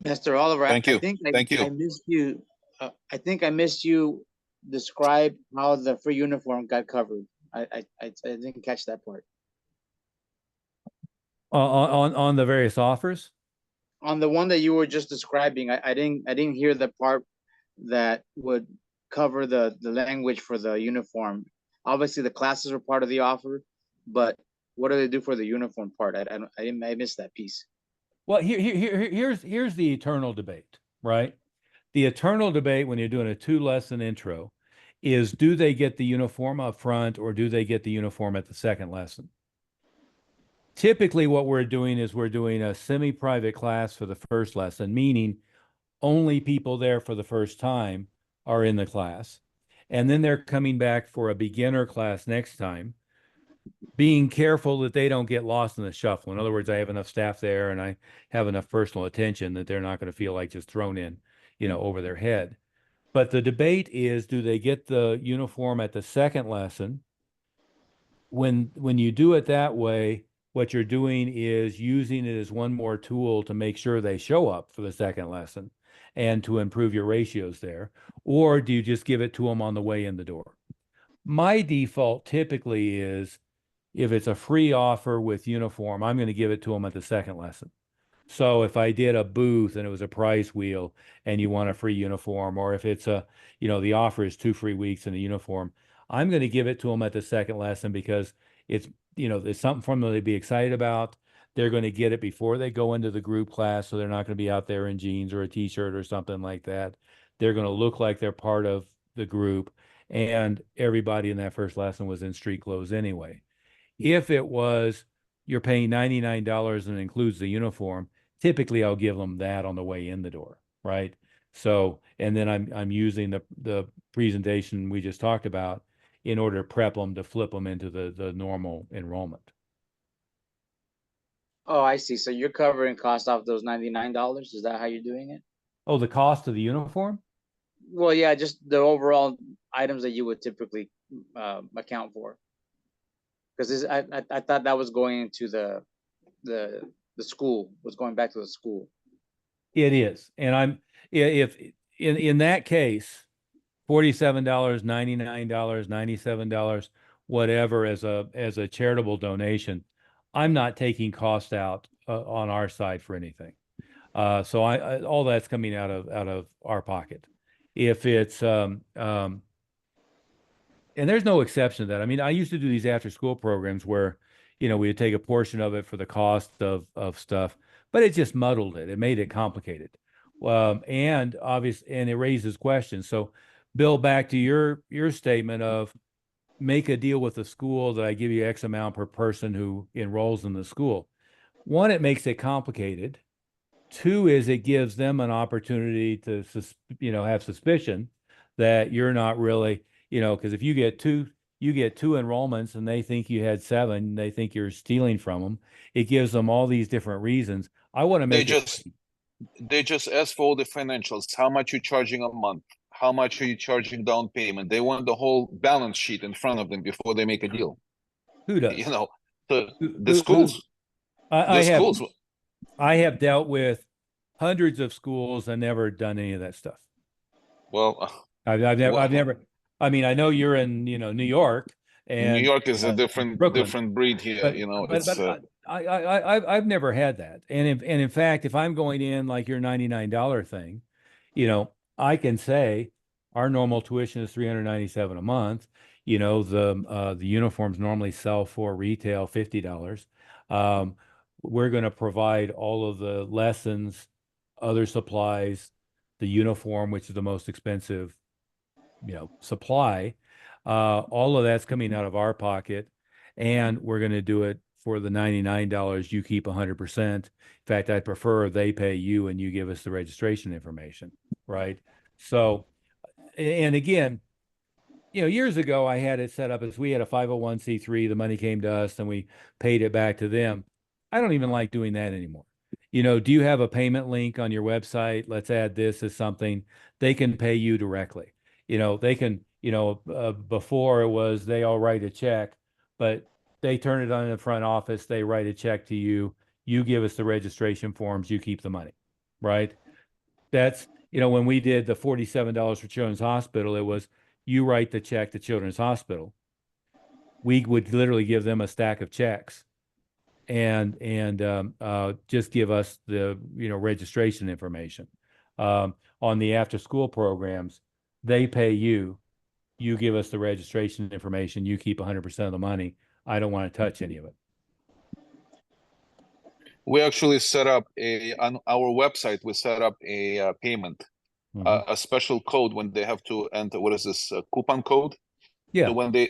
Mr. Oliver, Thank I you. think Thank you. I missed you. I think I missed you describe how the free uniform got covered. I didn't catch that part. On the various offers. On the one that you were just describing, I didn't hear the part that would cover the language for the uniform. Obviously, the classes are part of the offer, but what do they do for the uniform part? I missed that piece. Well, here's the eternal debate, right? The eternal debate when you're doing a 2-lesson intro is, do they get the uniform up front or do they get the uniform at the second lesson? Typically, what we're doing is we're doing a semi-private class for the first lesson, meaning only people there for the first time are in the class. And then they're coming back for a beginner class next time, being careful that they don't get lost in the shuffle. In other words, I have enough staff there and I have enough personal attention that they're not going to feel like just thrown in, you know, over their head. But the debate is, do they get the uniform at the second lesson? When you do it that way, what you're doing is using it as one more tool to make sure they show up for the second lesson and to improve your ratios there. Or do you just give it to them on the way in the door? My default typically is, if it's a free offer with uniform, I'm going to give it to them at the second lesson. So if I did a booth and it was a prize wheel and you want a free uniform, or if it's a, you know, the offer is 2 free weeks and a uniform, I'm going to give it to them at the second lesson because it's, you know, it's something for them to be excited about. They're going to get it before they go into the group class. So they're not going to be out there in jeans or a t-shirt or something like that. They're going to look like they're part of the group. And everybody in that first lesson was in street clothes anyway. If it was, you're paying $99 and it includes the uniform, typically I'll give them that on the way in the door, right? So, and then I'm using the presentation we just talked about in order to prep them to flip them into the normal enrollment. Oh, I see. So you're covering cost off those $99. Is that how you're doing it? Oh, the cost of the uniform? Well, yeah, just the overall items that you would typically account for. Because I thought that was going into the school, was going back to the school. It is. And if in that case, $47, $99, $97, whatever, as a charitable donation, I'm not taking cost out on our side for anything. So I all that's coming out of our pocket. If it's and there's no exception to that. I mean, I used to do these after school programs where, you know, we would take a portion of it for the cost of stuff, but it just muddled it. It made it complicated. And it raises questions. So, Bill, back to your statement of make a deal with the school that I give you X amount per person who enrolls in the school. One, it makes it complicated. Two is it gives them an opportunity to, have suspicion that you're not really, because if you get you get 2 enrollments and they think you had 7, they think you're stealing from them. It gives them all these different reasons. I want to They make it, just ask for all the financials. How much you charging a month? How much are you charging down payment? They want the whole balance sheet in front of them before they make a deal. who does? You know, the Who- the who- schools, I the have, schools. I have dealt with hundreds of schools and never done any of that stuff. Well, I've never, Well- I mean, I know you're in, New York New and York is a Brooklyn. different breed here. But, You know, but, it's but I've never had that. And in fact, if I'm going in like your $99 thing, I can say our normal tuition is $397 a month. The uniforms normally sell for retail $50. We're going to provide all of the lessons, other supplies, the uniform, which is the most expensive, supply. All of that's coming out of our pocket, and we're going to do it for the $99. You keep 100%. In fact, I prefer they pay you and you give us the registration information, right? So, and again, years ago I had it set up as we had a 501c3, the money came to us and we paid it back to them. I don't even like doing that anymore. Do you have a payment link on your website? Let's add this as something. They can pay you directly. They can, before it was they all write a check, but they turn it on in the front office, they write a check to you, you give us the registration forms, you keep the money, right? That's, when we did the $47 for Children's Hospital, it was you write the check to Children's Hospital. We would literally give them a stack of checks and just give us the, registration information. On the after school programs, they pay you, you give us the registration information, you keep 100% of the money. I don't want to touch any of it. we actually set up on our website. We set up a payment, Mhm. a special code when they have to enter. What is this coupon code? Yeah. So when they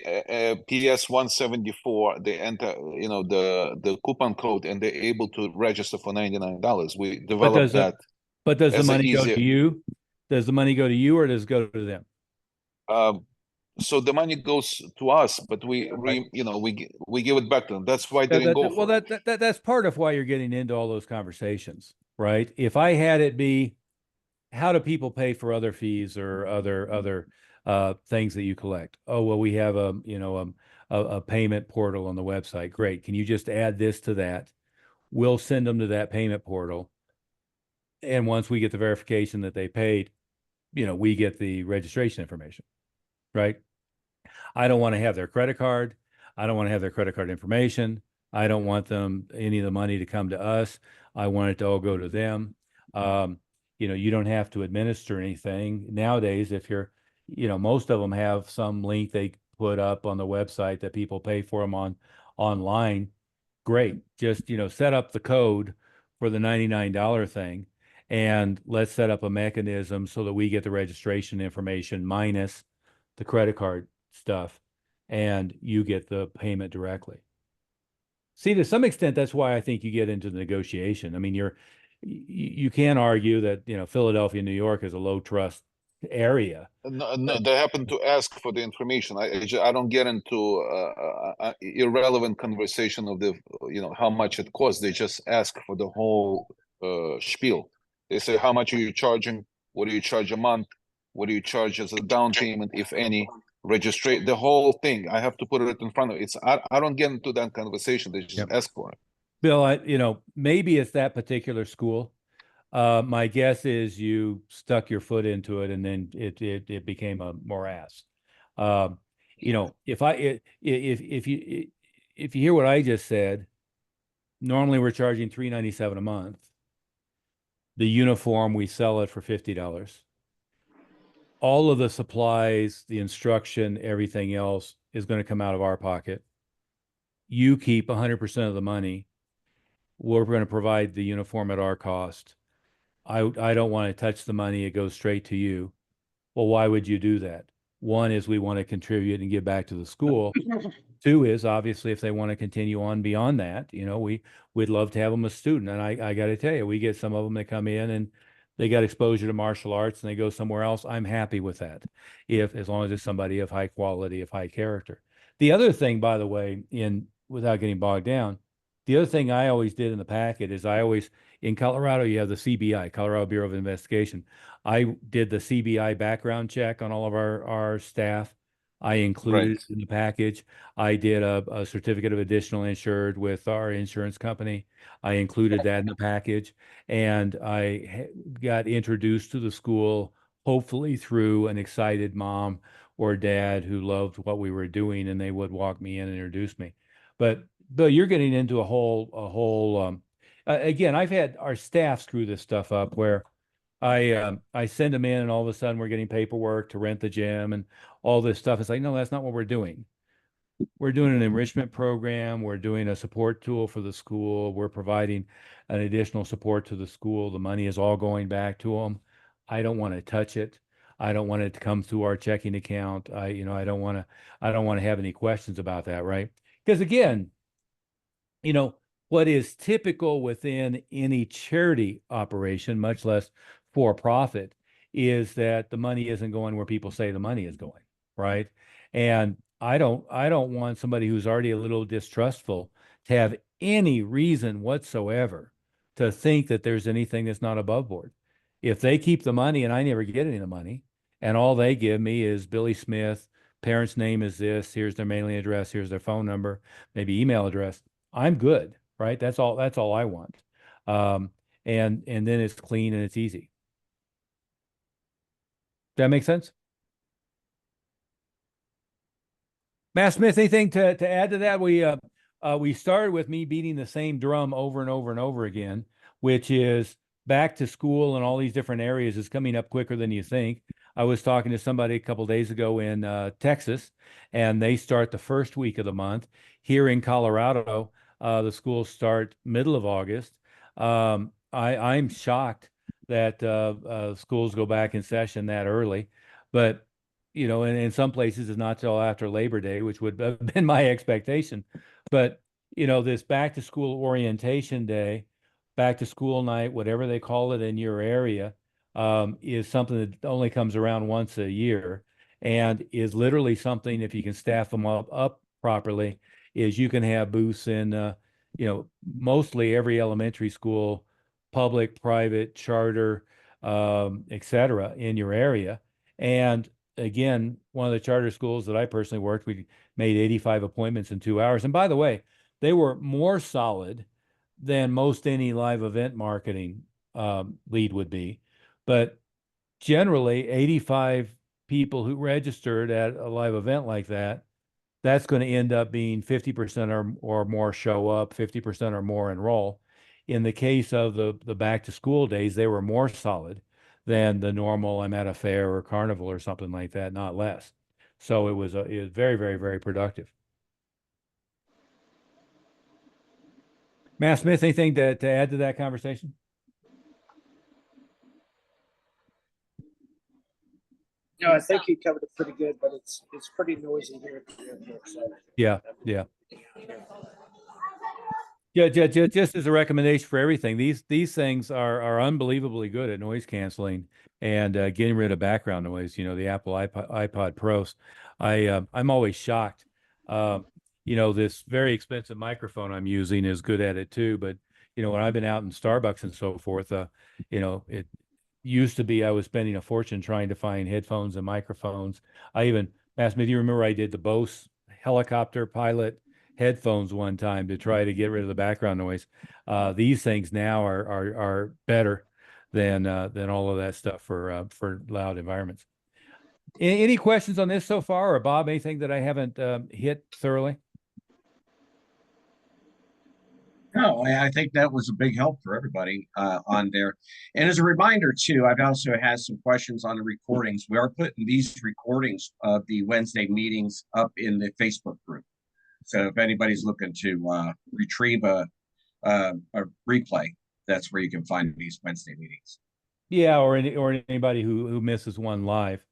PS 174, they enter, the coupon code, and they're able to register for $99. We developed that. But does the as a money go to easier- you? Does the money go to you or does it go to them? So the money goes to us, but we give it back to them. That's why they didn't go for it. That's part of why you're getting into all those conversations, right? If I had it be, how do people pay for other fees or other things that you collect? Oh, well, we have a payment portal on the website. Great. Can you just add this to that? We'll send them to that payment portal. And once we get the verification that they paid, we get the registration information, right? I don't want to have their credit card. I don't want to have their credit card information. I don't want any of the money to come to us. I want it to all go to them. You don't have to administer anything nowadays. If you're, most of them have some link they put up on the website that people pay for them online. Great. Just, set up the code for the $99 thing. And let's set up a mechanism so that we get the registration information minus the credit card stuff, and you get the payment directly. See, to some extent, that's why I think you get into the negotiation. I mean, you can argue that, Philadelphia, New York is a low trust area. No, they happen to ask for the information. I don't get into irrelevant conversation of the, how much it costs. They just ask for the whole spiel. They say, how much are you charging? What do you charge a month? What do you charge as a down payment, if any? Register the whole thing. I have to put it in front of it. I don't get into that conversation. They just ask for it. Bill, maybe it's that particular school. My guess is you stuck your foot into it and then it became a morass. If you hear what I just said, normally we're charging $397 a month. The uniform, we sell it for $50. All of the supplies, the instruction, everything else is going to come out of our pocket. You keep 100% of the money. We're going to provide the uniform at our cost. I don't want to touch the money. It goes straight to you. Well, why would you do that? One is we want to contribute and give back to the school. Two is obviously if they want to continue on beyond that, we'd love to have them a student. And I got to tell you, we get some of them that come in and they got exposure to martial arts and they go somewhere else. I'm happy with that. As long as it's somebody of high quality, of high character. The other thing, by the way, without getting bogged down, the other thing I always did in the packet is in Colorado, you have the CBI, Colorado Bureau of Investigation. I did the CBI background check on all of our staff. I included Right. it in the package. I did a certificate of additional insured with our insurance company. I included that in the package, and I got introduced to the school, hopefully through an excited mom or dad who loved what we were doing, and they would walk me in and introduce me. But Bill, you're getting into again, I've had our staff screw this stuff up where I send them in and all of a sudden we're getting paperwork to rent the gym and all this stuff. It's like, no, that's not what we're doing. We're doing an enrichment program. We're doing a support tool for the school. We're providing an additional support to the school. The money is all going back to them. I don't want to touch it. I don't want it to come through our checking account. I don't want to have any questions about that, right? Because again, what is typical within any charity operation, much less for profit, is that the money isn't going where people say the money is going, right? And I don't want somebody who's already a little distrustful to have any reason whatsoever to think that there's anything that's not above board. If they keep the money and I never get any of the money, and all they give me is Billy Smith, parent's name is this, here's their mailing address, here's their phone number, maybe email address, I'm good, right? That's all I want. And then it's clean and it's easy. That make sense? Matt Smith, anything to add to that? We started with me beating the same drum over and over and over again, which is back to school and all these different areas is coming up quicker than you think. I was talking to somebody a couple days ago in Texas, and they start the first week of the month. Here in Colorado, the schools start middle of August. I'm shocked that schools go back in session that early, but in some places it's not till after Labor Day, which would have been my expectation. But this back to school orientation day, back to school night, whatever they call it in your area, is something that only comes around once a year, and is literally something, if you can staff them up properly, is you can have booths in mostly every elementary school, public, private, charter, etc., in your area. And again, one of the charter schools that I personally worked, we made 85 appointments in 2 hours. And by the way, they were more solid than most any live event marketing lead would be. But generally, 85 people who registered at a live event like that, that's going to end up being 50% or more show up, 50% or more enroll. In the case of the back to school days, they were more solid than the normal I'm at a fair or carnival or something like that, not less. So it was very, very, very productive. Matt Smith, anything to add to that conversation? No, I think he covered it pretty good, but it's pretty noisy here at the airport. So Yeah. Yeah, just as a recommendation for everything, these things are unbelievably good at noise canceling and getting rid of background noise. The Apple iPod Pros. I'm always shocked. This very expensive microphone I'm using is good at it too. But when I've been out in Starbucks and so forth, it used to be I was spending a fortune trying to find headphones and microphones. I even asked me, do you remember I did the Bose helicopter pilot headphones one time to try to get rid of the background noise? These things now are better than all of that stuff for loud environments. Any questions on this so far, or Bob, anything that I haven't hit thoroughly? No, I think that was a big help for everybody on there. And as a reminder too, I've also had some questions on the recordings. We are putting these recordings of the Wednesday meetings up in the Facebook group. So if anybody's looking to retrieve a replay, that's where you can find these Wednesday meetings. Yeah, or anybody who misses one live.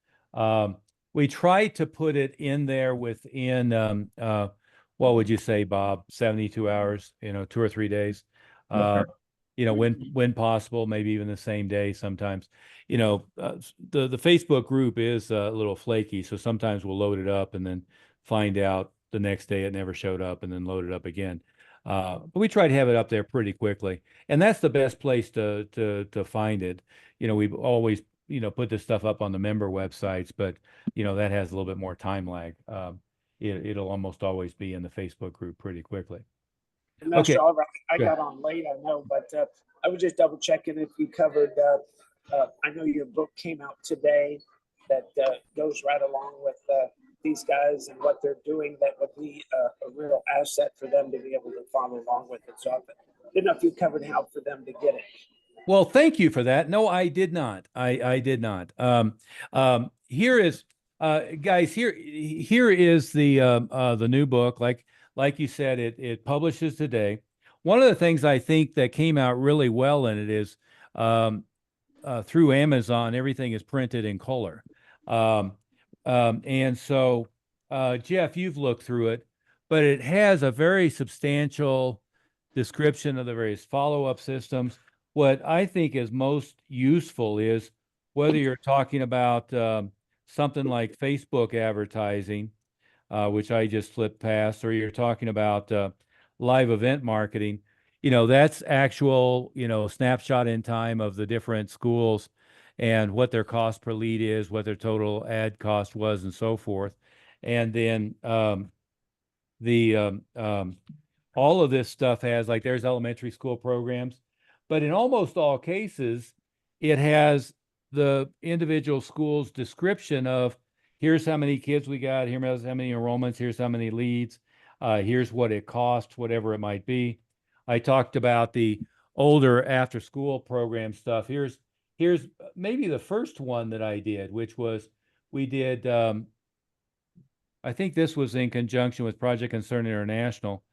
We try to put it in there within what would you say, Bob? 72 hours, 2 or 3 days. Okay. When possible, maybe even the same day sometimes. The Facebook group is a little flaky, so sometimes we'll load it up and then find out the next day it never showed up and then loaded up again. But we try to have it up there pretty quickly, and that's the best place to find it. We've always, put this stuff up on the member websites, but that has a little bit more time lag. It'll almost always be in the Facebook group pretty quickly. And Mr. Okay. Oliver, I Go ahead. got on late, I know, but I was just double checking if you covered, I know your book came out today that goes right along with these guys and what they're doing. That would be a real asset for them to be able to follow along with it. So I didn't know if you covered how for them to get it. Well, thank you for that. No, I did not. I did not. Here is, guys. Here is the new book. Like you said, it publishes today. One of the things I think that came out really well in it is through Amazon, everything is printed in color. And so, Jeff, you've looked through it, but it has a very substantial description of the various follow-up systems. What I think is most useful is whether you're talking about something like Facebook advertising, which I just flipped past, or you're talking about live event marketing, that's actual, snapshot in time of the different schools and what their cost per lead is, what their total ad cost was, and so forth. And then all of this stuff has, like, there's elementary school programs, but in almost all cases, it has the individual school's description of, here's how many kids we got, here's how many enrollments, here's how many leads, here's what it costs, whatever it might be. I talked about the older after school program stuff. Here's maybe the first one that I did, which was, we did, I think this was in conjunction with Project Concern International,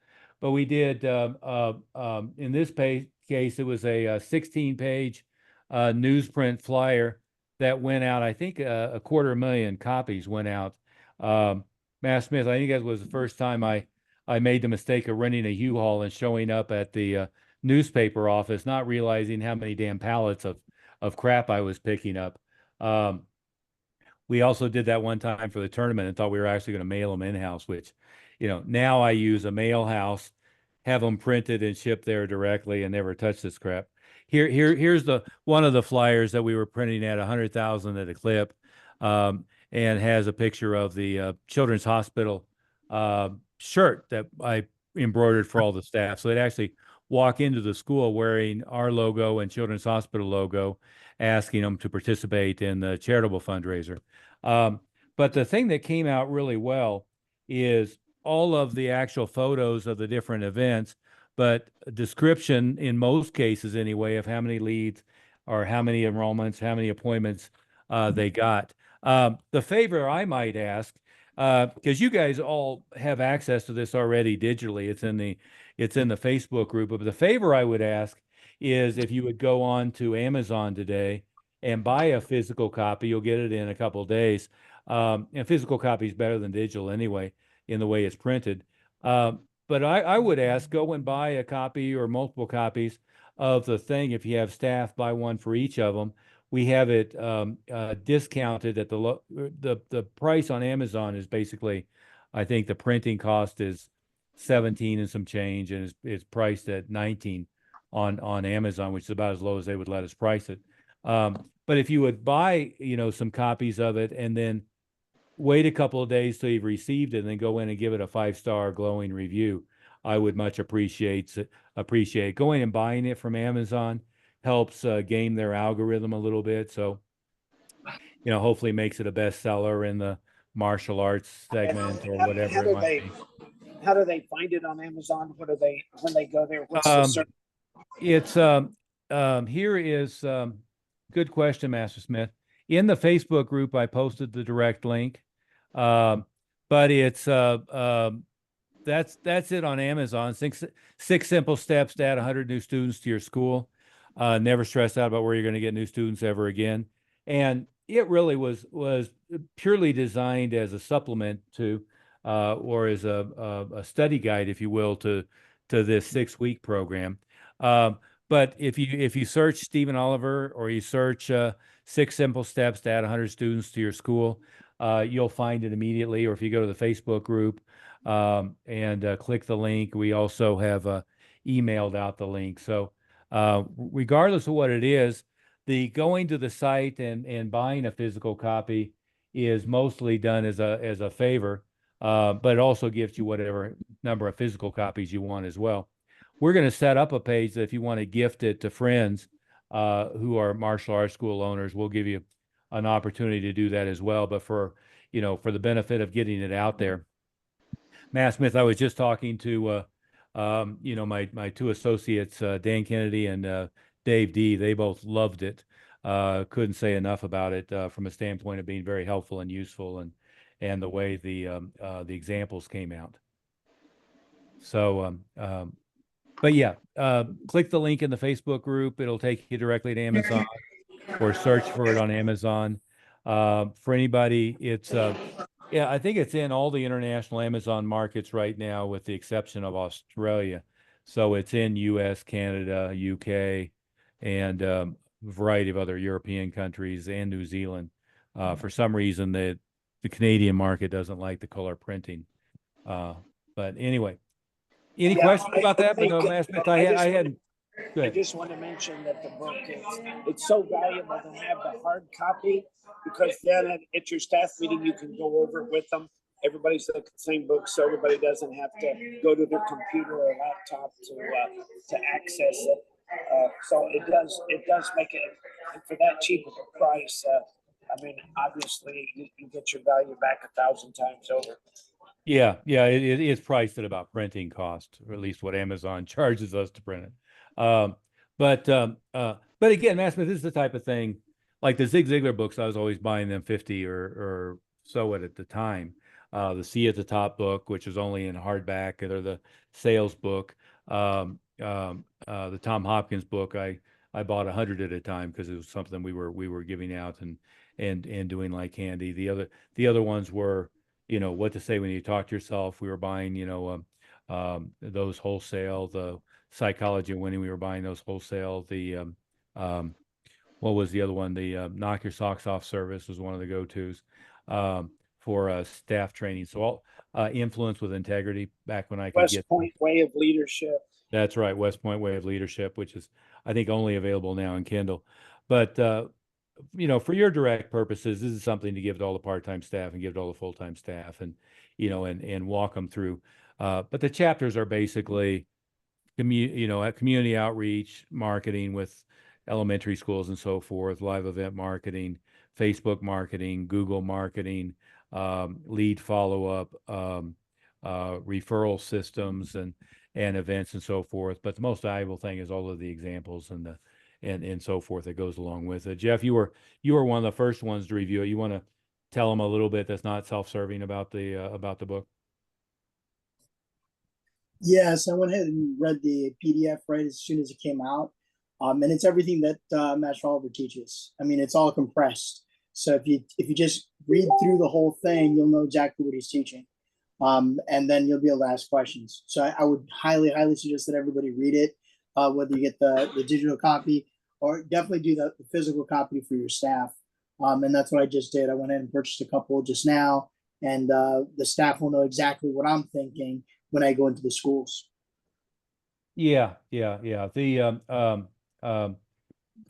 but we did, in this case, it was a 16-page newsprint flyer that went out. I think a 250,000 copies went out. Matt Smith, I think that was the first time I made the mistake of renting a U-Haul and showing up at the newspaper office, not realizing how many damn pallets of crap I was picking up. We also did that one time for the tournament and thought we were actually going to mail them in-house, which, now I use a mail house, have them printed and shipped there directly, and never touch this crap. Here's one of the flyers that we were printing at 100,000 at a clip, and has a picture of the Children's Hospital shirt that I embroidered for all the staff. So they'd actually walk into the school wearing our logo and Children's Hospital logo, asking them to participate in the charitable fundraiser. But the thing that came out really well is all of the actual photos of the different events, but a description, in most cases anyway, of how many leads or how many enrollments, how many appointments they got. The favor I might ask, because you guys all have access to this already digitally, it's in the Facebook group, but the favor I would ask is if you would go on to Amazon today and buy a physical copy. You'll get it in a couple of days. And physical copy is better than digital anyway, in the way it's printed. But I would ask, go and buy a copy or multiple copies of the thing. If you have staff, buy one for each of them. We have it discounted at the price on Amazon is basically, I think the printing cost is 17 and some change, and it's priced at 19 on Amazon, which is about as low as they would let us price it. But if you would buy, some copies of it and then wait a couple of days till you've received it and then go in and give it a 5-star glowing review, I would much appreciate. Going and buying it from Amazon helps game their algorithm a little bit. So, hopefully makes it a bestseller in the martial arts segment or whatever it might be. How do they find it on Amazon? When they go there? What's the search? It's here is good question, Master Smith. In the Facebook group, I posted the direct link, but it's that's it on Amazon. Six simple steps to add 100 new students to your school. Never stress out about where you're going to get new students ever again. And it really was purely designed as a supplement to, or as a study guide, if you will, to this 6-week program. But if you search Stephen Oliver or you search 6 simple steps to add 100 students to your school, you'll find it immediately. Or if you go to the Facebook group and click the link, we also have emailed out the link. So regardless of what it is, the going to the site and buying a physical copy is mostly done as a favor, but it also gives you whatever number of physical copies you want as well. We're going to set up a page that if you want to gift it to friends who are martial arts school owners, we'll give you an opportunity to do that as well. But for the benefit of getting it out there, Matt Smith, I was just talking to my two associates, Dan Kennedy and Dave D. They both loved it. Couldn't say enough about it from a standpoint of being very helpful and useful, and the way the examples came out. So, but yeah, click the link in the Facebook group. It'll take you directly to Amazon, or search for it on Amazon. For anybody, it's yeah, I think it's in all the international Amazon markets right now, with the exception of Australia. So it's in US, Canada, UK, and a variety of other European countries and New Zealand. For some reason, the Canadian market doesn't like the color printing. But anyway, any Yeah, questions about that? think, No, Matt Smith, I hadn't. Go I ahead. just want to mention that the book it's so valuable to have the hard copy, because then at your staff meeting you can go over it with them. Everybody's looking at the same book, so everybody doesn't have to go to their computer or laptop to access it. So it does make it, and for that cheap of a price. I mean, obviously you get your value back 1,000 times over. Yeah, it is priced at about printing cost, or at least what Amazon charges us to print it. But again, Matt Smith, this is the type of thing, like the Zig Ziglar books, I was always buying them 50 or so at the time. The C at the Top book, which is only in hardback, or the sales book. The Tom Hopkins book, I bought 100 at a time because it was something we were giving out and doing like candy. The other ones were, What to Say When You Talk to Yourself. We were buying, those wholesale. The Psychology of Winning, we were buying those wholesale. The what was the other one? The Knock Your Socks Off service was one of the go-tos for staff training. So all Influence with Integrity, back when I could West get. Point Way of Leadership. That's right, West Point Way of Leadership, which is, I think, only available now in Kindle. But for your direct purposes, this is something to give to all the part-time staff and give to all the full-time staff, and and walk them through. But the chapters are basically community outreach, marketing with elementary schools and so forth, live event marketing, Facebook marketing, Google marketing, lead follow-up, referral systems and events and so forth. But the most valuable thing is all of the examples and so forth that goes along with it. Jeff, you were one of the first ones to review it. You want to tell them a little bit that's not self-serving about the book? Yes, I went ahead and read the PDF right as soon as it came out. And it's everything that Master Oliver teaches. I mean, it's all compressed. So if you just read through the whole thing, you'll know exactly what he's teaching. And then you'll be able to ask questions. So I would highly, highly suggest that everybody read it, whether you get the digital copy, or definitely do the physical copy for your staff. And that's what I just did. I went ahead and purchased a couple just now, and the staff will know exactly what I'm thinking when I go into the schools. Yeah. The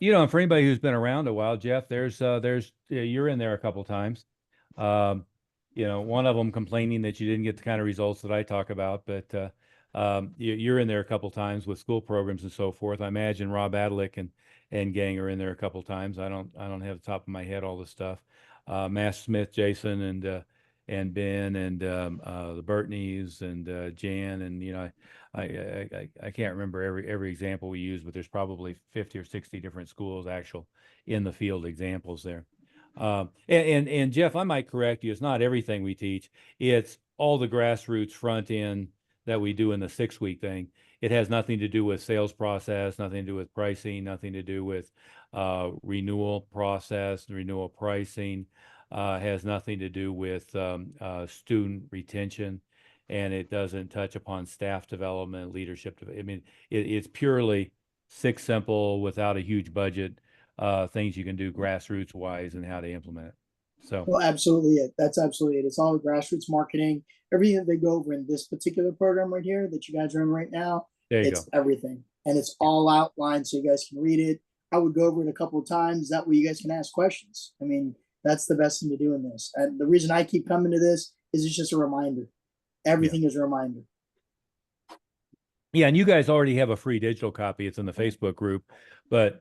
and for anybody who's been around a while, Jeff, there's you're in there a couple times. One of them complaining that you didn't get the kind of results that I talk about, but you're in there a couple times with school programs and so forth. I imagine Rob Adlick and gang are in there a couple times. I don't have the top of my head all the stuff. Master Smith, Jason, and Ben, and the Burtneys, and Jan, and I can't remember every example we use, but there's probably 50 or 60 different schools actual in the field examples there. And Jeff, I might correct you. It's not everything we teach. It's all the grassroots front end that we do in the 6-week thing. It has nothing to do with sales process, nothing to do with pricing, nothing to do with renewal process, renewal pricing. Has nothing to do with student retention, and it doesn't touch upon staff development, leadership. I mean, it's purely 6 simple, without a huge budget, things you can do grassroots wise and how to implement it. So Well, absolutely it. That's absolutely it. It's all grassroots marketing. Everything that they go over in this particular program right here that you guys are in right now, there you it's go. everything. And it's all outlined so you guys can read it. I would go over it a couple of times. That way you guys can ask questions. I mean, that's the best thing to do in this. And the reason I keep coming to this is it's just a reminder. Everything is a reminder. Yeah, and you guys already have a free digital copy. It's in the Facebook group, but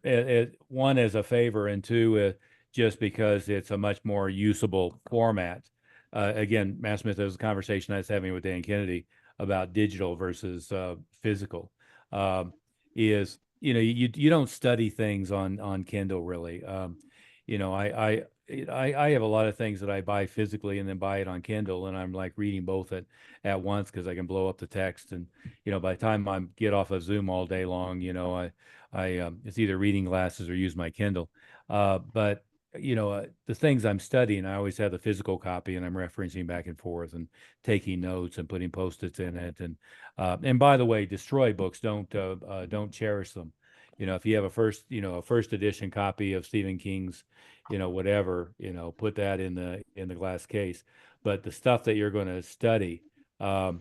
one as a favor, and two, just because it's a much more usable format. Again, Matt Smith, there was a conversation I was having with Dan Kennedy about digital versus physical. Is you don't study things on Kindle really. I have a lot of things that I buy physically and then buy it on Kindle, and I'm like reading both at once because I can blow up the text. And by the time I get off of Zoom all day long, I it's either reading glasses or use my Kindle. But the things I'm studying, I always have the physical copy, and I'm referencing back and forth and taking notes and putting post-its in it. And by the way, destroy books. Don't cherish them. If you have a first edition copy of Stephen King's, whatever, put that in the glass case. But the stuff that you're going to study, Bill,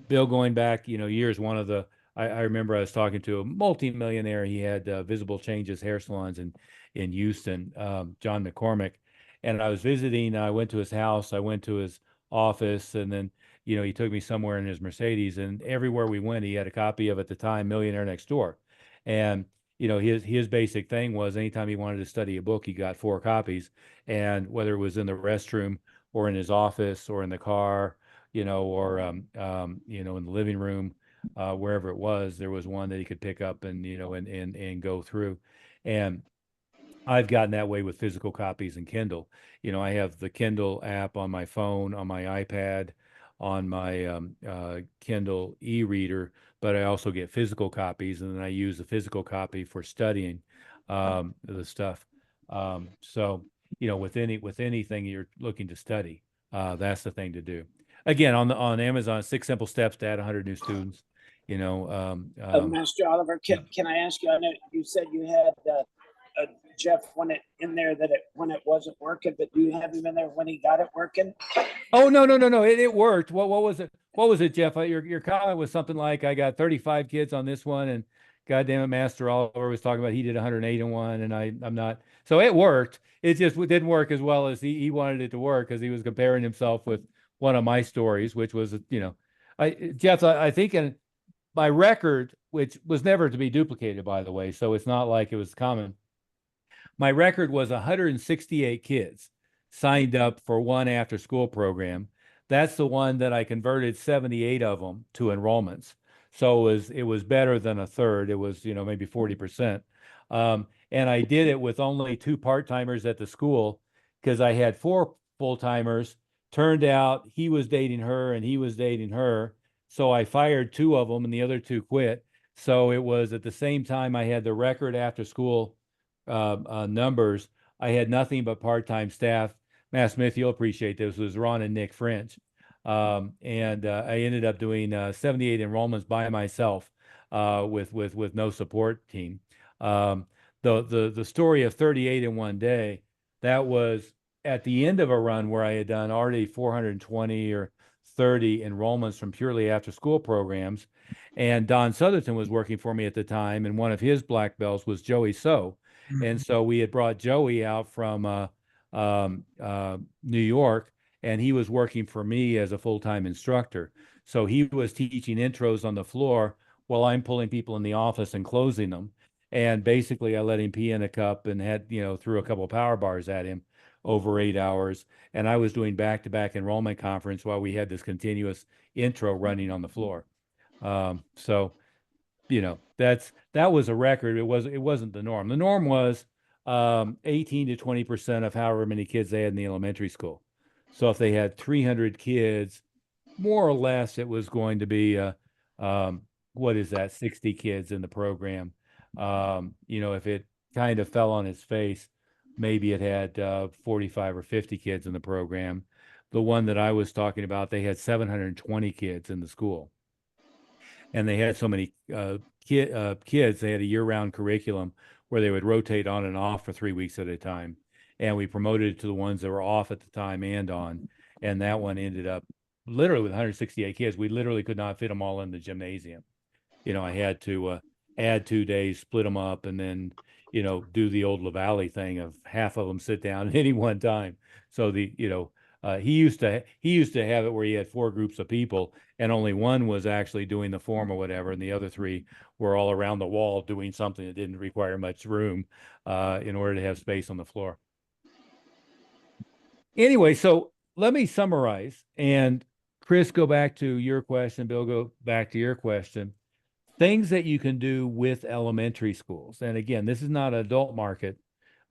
going back, years, I remember I was talking to a multimillionaire. He had Visible Changes hair salons in Houston, John McCormick. And I was visiting, I went to his house, I went to his office, and then, he took me somewhere in his Mercedes, and everywhere we went, he had a copy of, at the time, Millionaire Next Door. And, his basic thing was anytime he wanted to study a book, he got 4 copies. And whether it was in the restroom or in his office or in the car, or, in the living room, wherever it was, there was one that he could pick up and, and go through. And I've gotten that way with physical copies and Kindle. I have the Kindle app on my phone, on my iPad, on my Kindle e-reader, but I also get physical copies, and then I use the physical copy for studying the stuff. So, with anything you're looking to study, that's the thing to do. Again, on Amazon, 6 simple steps to add 100 new students. Master Oliver, can I ask you? I know you said you had Jeff when it in there when it wasn't working, but do you have him in there when he got it working? Oh, no. It worked. What was it? What was it, Jeff? Your comment was something like, I got 35 kids on this one, and goddamn it, Master Oliver was talking about he did 108 in one, and I'm not. So it worked. It just didn't work as well as he wanted it to work, because he was comparing himself with one of my stories, which was, Jeff, I think in my record, which was never to be duplicated, by the way, so it's not like it was common. My record was 168 kids signed up for one after school program. That's the one that I converted 78 of them to enrollments. So it was better than a third. It was, maybe 40%. And I did it with only 2 part-timers at the school, because I had 4 full-timers. Turned out he was dating her and he was dating her. So I fired 2 of them and the other 2 quit. So it was at the same time I had the record after school numbers. I had nothing but part-time staff. Matt Smith, you'll appreciate this, was Ron and Nick French. And I ended up doing 78 enrollments by myself with no support team. The story of 38 in one day, that was at the end of a run where I had done already 420 or 30 enrollments from purely after school programs. And Don Southerton was working for me at the time, and one of his black belts was Joey So. And so we had brought Joey out from New York, and he was working for me as a full-time instructor. So he was teaching intros on the floor while I'm pulling people in the office and closing them. And basically I let him pee in a cup and had, threw a couple of power bars at him over 8 hours. And I was doing back-to-back enrollment conference while we had this continuous intro running on the floor. So that was a record. It wasn't the norm. The norm was 18 to 20% of however many kids they had in the elementary school. So if they had 300 kids, more or less, it was going to be 60 kids in the program. If it kind of fell on its face, maybe it had 45 or 50 kids in the program. The one that I was talking about, they had 720 kids in the school. And they had so many kids, they had a year-round curriculum where they would rotate on and off for 3 weeks at a time. and we promoted it to the ones that were off at the time and on. And that one ended up literally with 168 kids. We literally could not fit them all in the gymnasium. I had to add 2 days, split them up, and then, do the old LaValle thing of half of them sit down at any one time. So he used to have it where he had 4 groups of people and only one was actually doing the form or whatever, and the other 3 were all around the wall doing something that didn't require much room in order to have space on the floor. Anyway, so let me summarize, and Chris, go back to your question. Bill, go back to your question. Things that you can do with elementary schools. And again, this is not adult market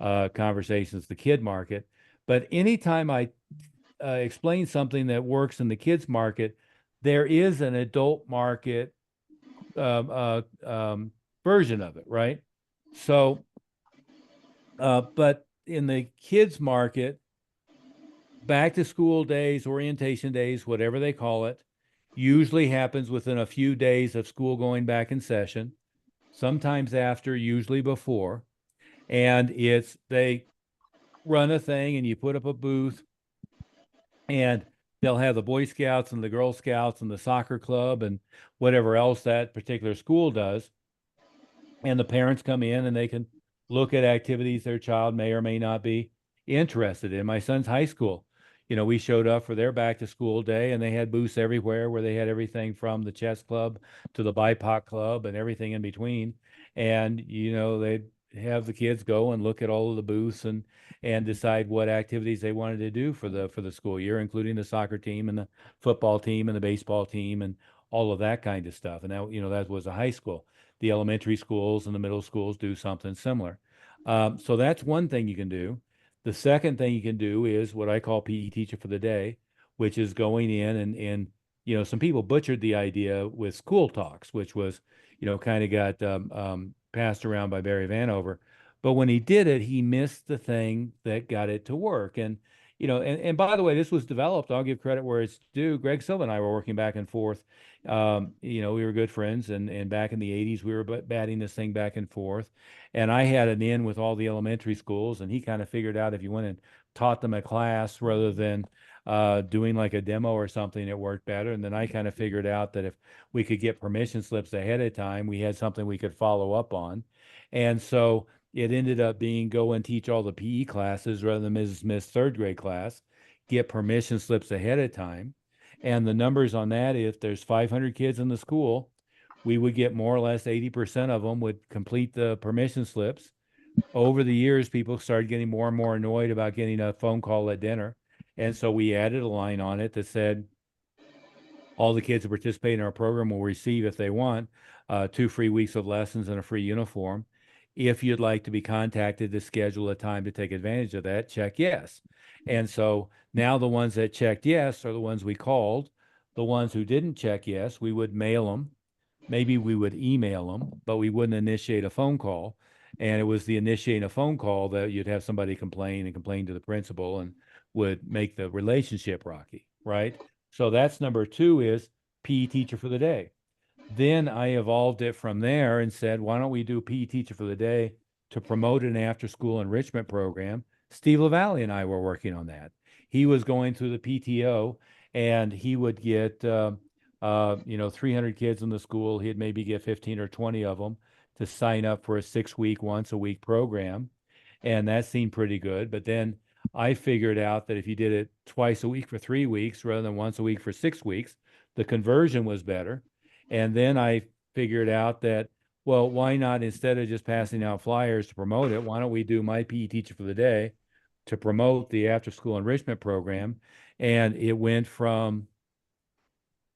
conversations, the kid market. But anytime I explain something that works in the kids market, there is an adult market version of it, right? So, but in the kids market, back to school days, orientation days, whatever they call it, usually happens within a few days of school going back in session, sometimes after, usually before. And they run a thing and you put up a booth and they'll have the Boy Scouts and the Girl Scouts and the soccer club and whatever else that particular school does. And the parents come in and they can look at activities their child may or may not be interested in. My son's high school, we showed up for their back to school day and they had booths everywhere where they had everything from the chess club to the BIPOC club and everything in between. And, they'd have the kids go and look at all of the booths and decide what activities they wanted to do for the school year, including the soccer team and the football team and the baseball team and all of that kind of stuff. And that, that was a high school. The elementary schools and the middle schools do something similar. So that's one thing you can do. The second thing you can do is what I call PE teacher for the day, which is going in and some people butchered the idea with school talks, which was, kind of got passed around by Barry Vanover. But when he did it, he missed the thing that got it to work. And, and by the way, this was developed, I'll give credit where it's due. Greg Silva and I were working back and forth. We were good friends, and back in the 80s, we were batting this thing back and forth. And I had an in with all the elementary schools, and he kind of figured out if you went and taught them a class rather than doing like a demo or something, it worked better. And then I kind of figured out that if we could get permission slips ahead of time, we had something we could follow up on. And so it ended up being go and teach all the PE classes rather than Mrs. Smith's 3rd grade class, get permission slips ahead of time. And the numbers on that, if there's 500 kids in the school, we would get more or less 80% of them would complete the permission slips. Over the years, people started getting more and more annoyed about getting a phone call at dinner. And so we added a line on it that said, all the kids who participate in our program will receive, if they want, 2 free weeks of lessons and a free uniform. If you'd like to be contacted to schedule a time to take advantage of that, check yes. And so now the ones that checked yes are the ones we called. The ones who didn't check yes, we would mail them. Maybe we would email them, but we wouldn't initiate a phone call. And it was the initiating a phone call that you'd have somebody complain to the principal and would make the relationship rocky, right? So that's number 2 is PE teacher for the day. Then I evolved it from there and said, why don't we do PE teacher for the day to promote an after-school enrichment program? Steve LaValle and I were working on that. He was going through the PTO and he would get, 300 kids in the school. He'd maybe get 15 or 20 of them to sign up for a 6-week, once-a-week program. And that seemed pretty good. But then I figured out that if you did it twice a week for 3 weeks rather than once a week for 6 weeks, the conversion was better. And then I figured out that, well, why not, instead of just passing out flyers to promote it, why don't we do my PE teacher for the day to promote the after school enrichment program? And it went from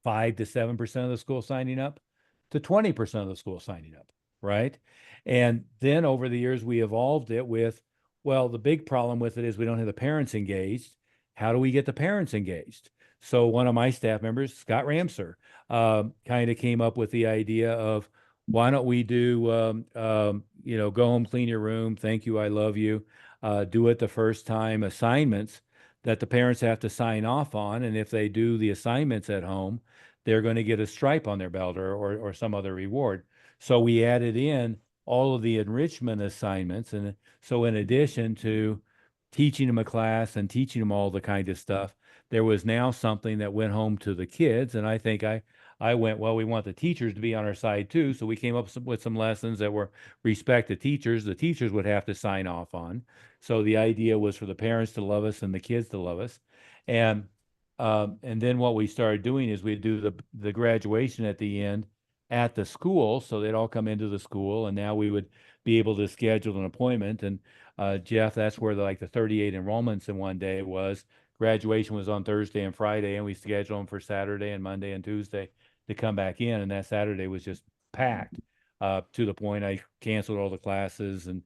5 to 7% of the school signing up to 20% of the school signing up, right? And then over the years, we evolved it with, well, the big problem with it is we don't have the parents engaged. How do we get the parents engaged? So one of my staff members, Scott Ramser, kind of came up with the idea of, why don't we do, go home, clean your room, thank you, I love you, do it the first time assignments that the parents have to sign off on. And if they do the assignments at home, they're going to get a stripe on their belt or some other reward. So we added in all of the enrichment assignments. And so in addition to teaching them a class and teaching them all the kind of stuff. There was now something that went home to the kids. And I think I went, well, we want the teachers to be on our side too. So we came up with some lessons that were respect the teachers would have to sign off on. So the idea was for the parents to love us and the kids to love us. And then what we started doing is we'd do the graduation at the end at the school. So they'd all come into the school, and now we would be able to schedule an appointment. And Jeff, that's where the 38 enrollments in one day was. Graduation was on Thursday and Friday, and we scheduled them for Saturday and Monday and Tuesday to come back in. And that Saturday was just packed to the point I canceled all the classes and,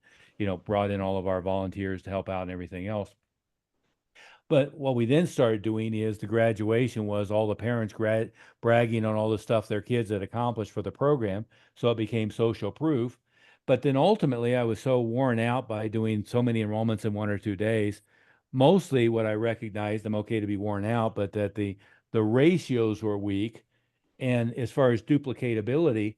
brought in all of our volunteers to help out and everything else. But what we then started doing is the graduation was all the parents bragging on all the stuff their kids had accomplished for the program. So it became social proof. But then ultimately, I was so worn out by doing so many enrollments in 1 or 2 days. Mostly what I recognized, I'm okay to be worn out, but that the ratios were weak. And as far as duplicatability,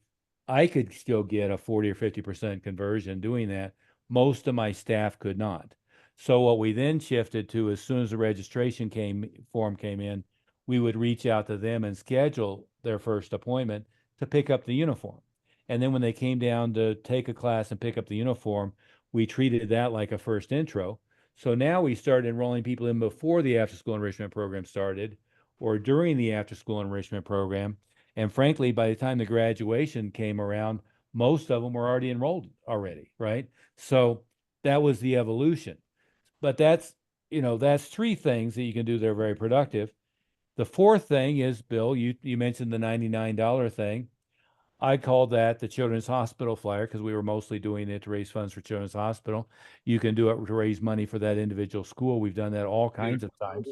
I could still get a 40 or 50% conversion doing that. Most of my staff could not. So what we then shifted to, as soon as the registration form came in, we would reach out to them and schedule their first appointment to pick up the uniform. And then when they came down to take a class and pick up the uniform, we treated that like a first intro. So now we started enrolling people in before the after-school enrichment program started or during the after-school enrichment program. And frankly, by the time the graduation came around, most of them were already enrolled already, right? So that was the evolution. But that's 3 things that you can do that are very productive. The 4th thing is, Bill, you mentioned the $99 thing. I called that the Children's Hospital flyer because we were mostly doing it to raise funds for Children's Hospital. You can do it to raise money for that individual school. We've done that all kinds of times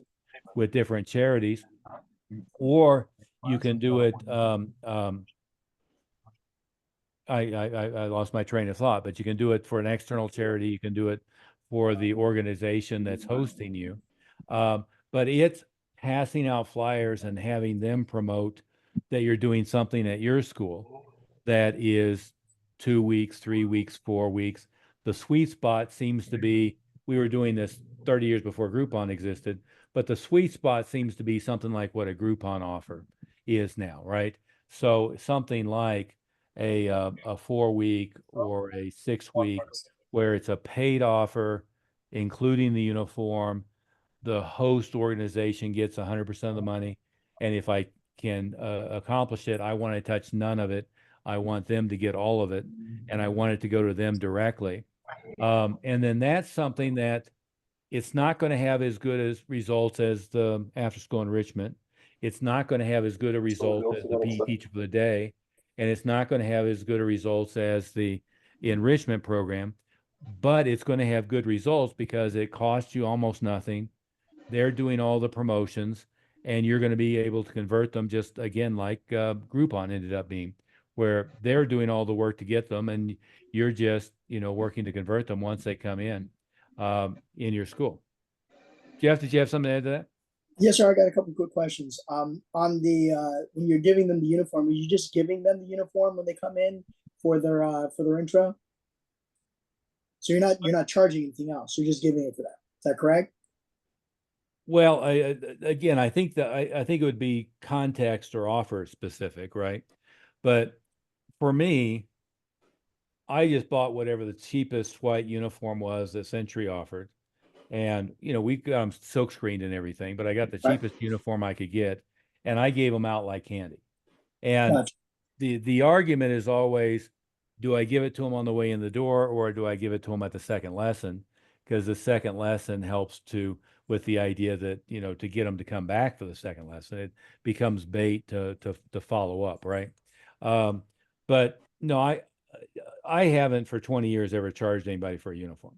with different charities. Or you can do it, I lost my train of thought, but you can do it for an external charity. You can do it for the organization that's hosting you. But it's passing out flyers and having them promote that you're doing something at your school that is 2 weeks, 3 weeks, 4 weeks. The sweet spot seems to be, we were doing this 30 years before Groupon existed, but the sweet spot seems to be something like what a Groupon offer is now, right? So something like a 4-week or a 6-week where it's a paid offer, including the uniform. The host organization gets 100% of the money. And if I can accomplish it, I want to touch none of it. I want them to get all of it. And I want it to go to them directly. And then that's something that it's not going to have as good as results as the after-school enrichment. It's not going to have as good a result as the PE teacher for the day. And it's not going to have as good a results as the enrichment program, but it's going to have good results because it costs you almost nothing. They're doing all the promotions, and you're going to be able to convert them just, again, like Groupon ended up being, where they're doing all the work to get them, and you're just, working to convert them once they come in your school. Jeff, did you have something to add to that? Yes, sir. I got a couple quick questions. On the when you're giving them the uniform, are you just giving them the uniform when they come in for their intro? So you're not charging anything else. You're just giving it to them. Is that correct? Well, again, I think it would be context or offer specific, right? But for me, I just bought whatever the cheapest white uniform was that Century offered. And, we got them silk screened and everything, but I got the cheapest uniform I could get, and I gave them out like candy. And Gotcha. the argument is always, do I give it to them on the way in the door, or do I give it to them at the second lesson? Because the second lesson helps with the idea that, to get them to come back for the second lesson, it becomes bait to follow up, right? But no, I haven't for 20 years ever charged anybody for a uniform.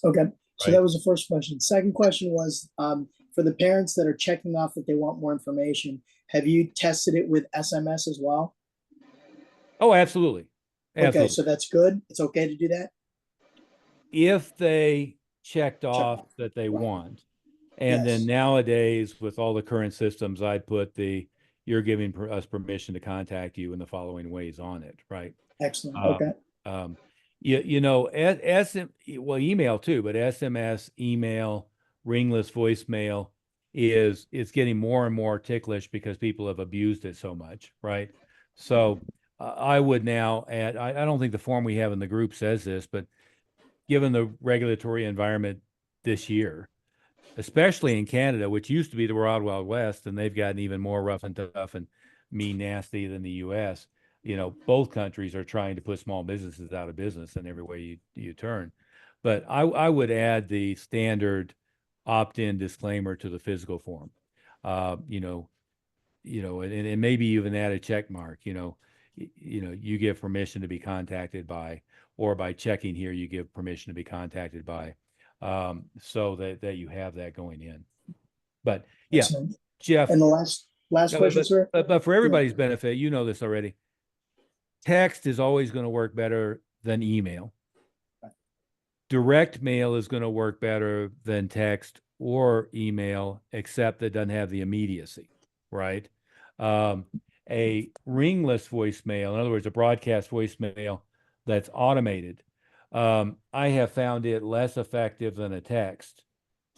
Okay. So Right. that was the first question. Second question was for the parents that are checking off that they want more information, have you tested it with SMS as well? Oh, absolutely. Okay, so that's good. It's okay to do that? If they checked off that they want. And then Yes. nowadays, with all the current systems, I'd put you're giving us permission to contact you in the following ways on it, right? Excellent. Uh, Okay. you know, well, email too, but SMS, email, ringless voicemail it's getting more and more ticklish because people have abused it so much, right? So I would now add, I don't think the form we have in the group says this, but given the regulatory environment this year, especially in Canada, which used to be the Wild Wild West, and they've gotten even more rough and tough and mean nasty than the US. You know, both countries are trying to put small businesses out of business in every way you turn. But I would add the standard opt-in disclaimer to the physical form. And maybe even add a check mark, you give permission to be contacted by, or by checking here, you give permission to be contacted by, so that you have that going in. But yeah, Excellent. Jeff, And the last question, sir. but for everybody's benefit, you know this already. Text is always going to work better than email. Direct mail is going to work better than text or email, except that it doesn't have the immediacy, right? A ringless voicemail, in other words, a broadcast voicemail that's automated, I have found it less effective than a text,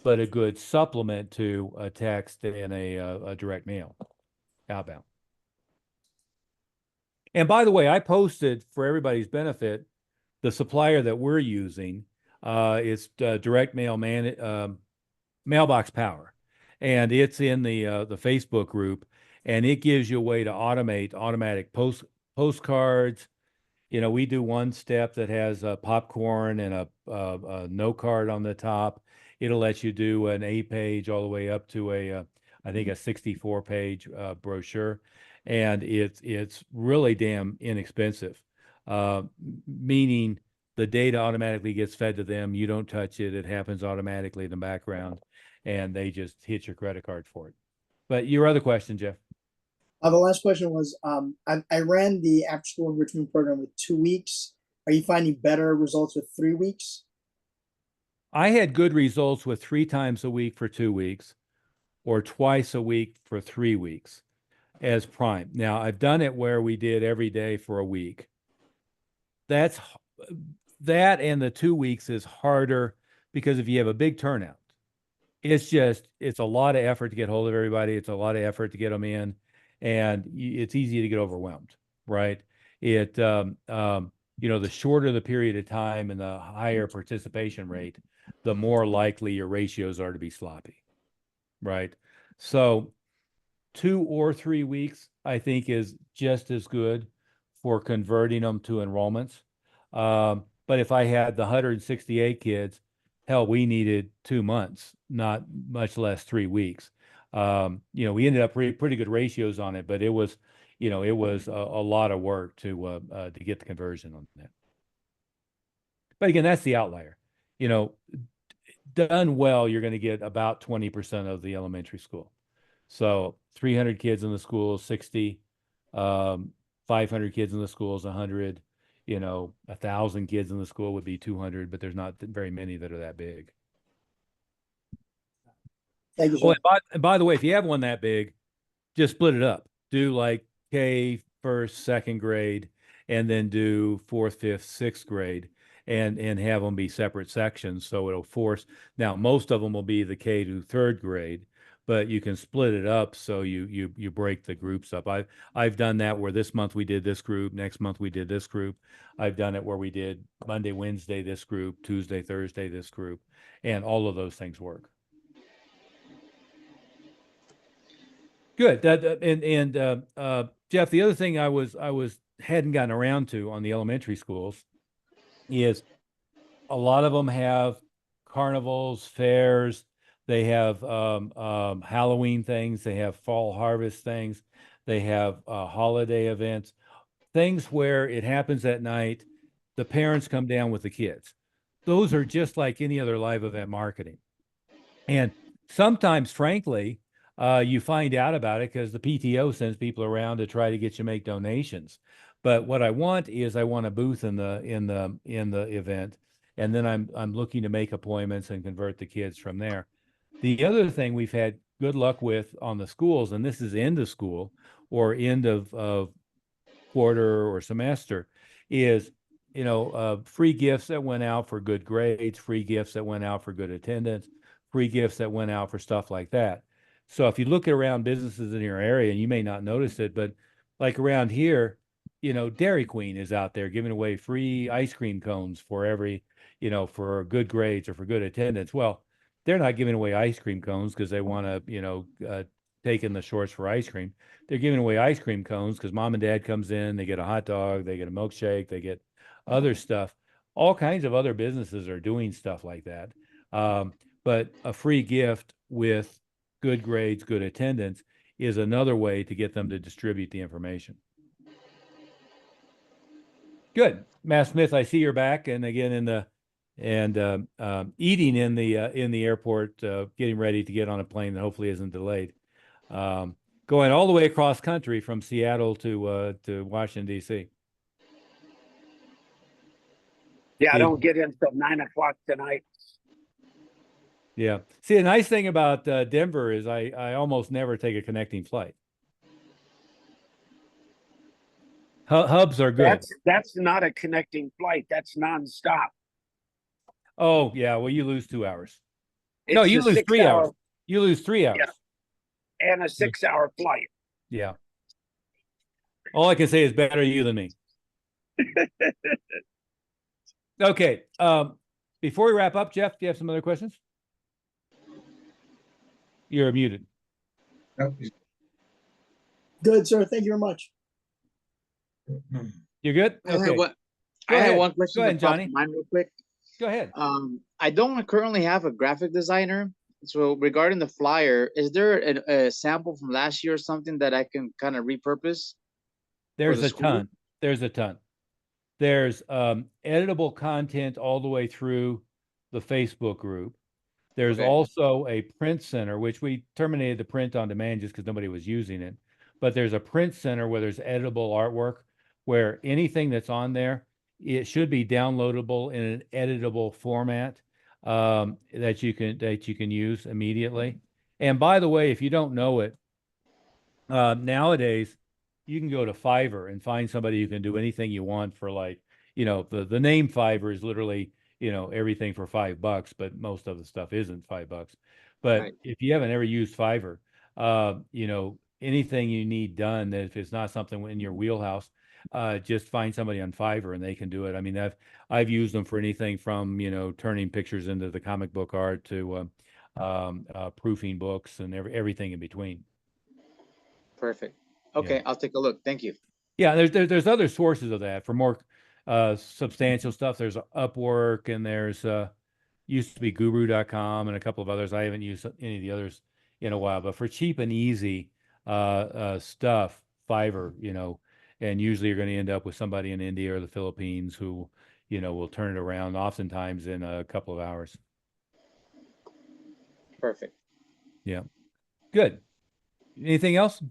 but a good supplement to a text and a direct mail outbound. And by the way, I posted, for everybody's benefit, the supplier that we're using. It's direct mail Mailbox Power, and it's in the Facebook group, and it gives you a way to automate automatic postcards. You know, we do one step that has a popcorn and a note card on the top. It'll let you do an 8-page all the way up to I think a 64-page brochure, and it's really damn inexpensive, meaning the data automatically gets fed to them. You don't touch it. It happens automatically in the background, and they just hit your credit card for it. But your other question, Jeff? The last question was, I ran the after school enrichment program with 2 weeks. Are you finding better results with 3 weeks? I had good results with 3 times a week for 2 weeks, or twice a week for 3 weeks as prime. Now, I've done it where we did every day for a week. That and the 2 weeks is harder because if you have a big turnout, it's a lot of effort to get hold of everybody. It's a lot of effort to get them in, and it's easy to get overwhelmed, right? The shorter the period of time and the higher participation rate, the more likely your ratios are to be sloppy, right? So 2 or 3 weeks, I think, is just as good for converting them to enrollments. But if I had the 168 kids, hell, we needed 2 months, not much less 3 weeks. We ended up pretty good ratios on it, but it was a lot of work to get the conversion on that. But again, that's the outlier. Done well, you're going to get about 20% of the elementary school. So 300 kids in the school, 60, 500 kids in the school is 100. 1,000 kids in the school would be 200, but there's not very many that are that big. Thank you, Oh, sir. and by the way, if you have one that big, just split it up. Do like K, first, second grade, and then do 4th, 5th, 6th grade, and have them be separate sections. So it'll force. Now, most of them will be the K to 3rd grade, but you can split it up so you break the groups up. I've done that where this month we did this group, next month we did this group. I've done it where we did Monday, Wednesday this group, Tuesday, Thursday this group, and all of those things work. Good. Jeff, the other thing I hadn't gotten around to on the elementary schools is a lot of them have carnivals, fairs. They have Halloween things. They have fall harvest things. They have holiday events, things where it happens at night. The parents come down with the kids. Those are just like any other live event marketing. And sometimes, frankly, you find out about it because the PTO sends people around to try to get you to make donations. But what I want a booth in the event, and then I'm looking to make appointments and convert the kids from there. The other thing we've had good luck with on the schools, and this is end of school or end of quarter or semester, is free gifts that went out for good grades, free gifts that went out for good attendance, free gifts that went out for stuff like that. So if you look around businesses in your area, and you may not notice it, but like around here, Dairy Queen is out there giving away free ice cream cones for every, for good grades or for good attendance. Well, they're not giving away ice cream cones because they want to, take in the shorts for ice cream. They're giving away ice cream cones because mom and dad comes in, they get a hot dog, they get a milkshake, they get other stuff. All kinds of other businesses are doing stuff like that. But a free gift with good grades, good attendance is another way to get them to distribute the information. Good. Matt Smith, I see you're back. And again, eating in the airport, getting ready to get on a plane that hopefully isn't delayed. Going all the way across country from Seattle to Washington, D.C. Yeah, I don't get in until 9 o'clock tonight. Yeah. See, the nice thing about Denver is I almost never take a connecting flight. Hubs are good. That's not a connecting flight. That's nonstop. Oh, yeah. Well, you lose 2 hours. It's No, you a lose 3 hours. 6 hour You lose 3 hours. and a 6 hour flight. Yeah. All I can say is better you than me. Okay. Before we wrap up, Jeff, do you have some other questions? You're muted. Good, sir. Thank you very much. You're good? I had Okay. one, Go I had ahead. one question Go ahead, that popped Johnny. in mind real quick. Go ahead. I don't currently have a graphic designer. So regarding the flyer, is there a sample from last year or something that I can kind of repurpose? There's the a school? ton. There's a ton. There's editable content all the way through the Facebook group. There's Okay. also a print center, which we terminated the print on demand just because nobody was using it. But there's a print center where there's editable artwork, where anything that's on there, it should be downloadable in an editable format that you can use immediately. And by the way, if you don't know it, nowadays you can go to Fiverr and find somebody who can do anything you want for like, the name Fiverr is literally, everything for $5, but most of the stuff isn't $5. But Right. if you haven't ever used Fiverr, anything you need done, that if it's not something in your wheelhouse, just find somebody on Fiverr and they can do it. I mean, I've used them for anything from, turning pictures into the comic book art to proofing books and everything in between. Perfect. Okay, I'll take a look. Thank you. Yeah, there's other sources of that for more substantial stuff. There's Upwork and there's used to be Guru.com and a couple of others. I haven't used any of the others in a while, but for cheap and easy stuff, Fiverr, and usually you're going to end up with somebody in India or the Philippines who, will turn it around oftentimes in a couple of hours. Perfect. Yeah. Good. Anything else?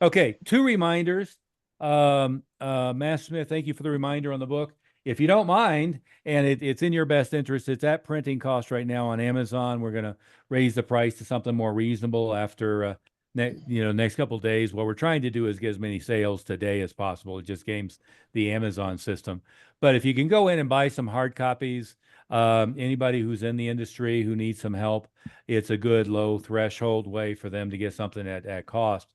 Okay, 2 reminders. Matt Smith, thank you for the reminder on the book. If you don't mind, and it's in your best interest, it's at printing cost right now on Amazon. We're going to raise the price to something more reasonable after next couple of days. What we're trying to do is get as many sales today as possible. It just games the Amazon system. But if you can go in and buy some hard copies, anybody who's in the industry who needs some help, it's a good low threshold way for them to get something at cost.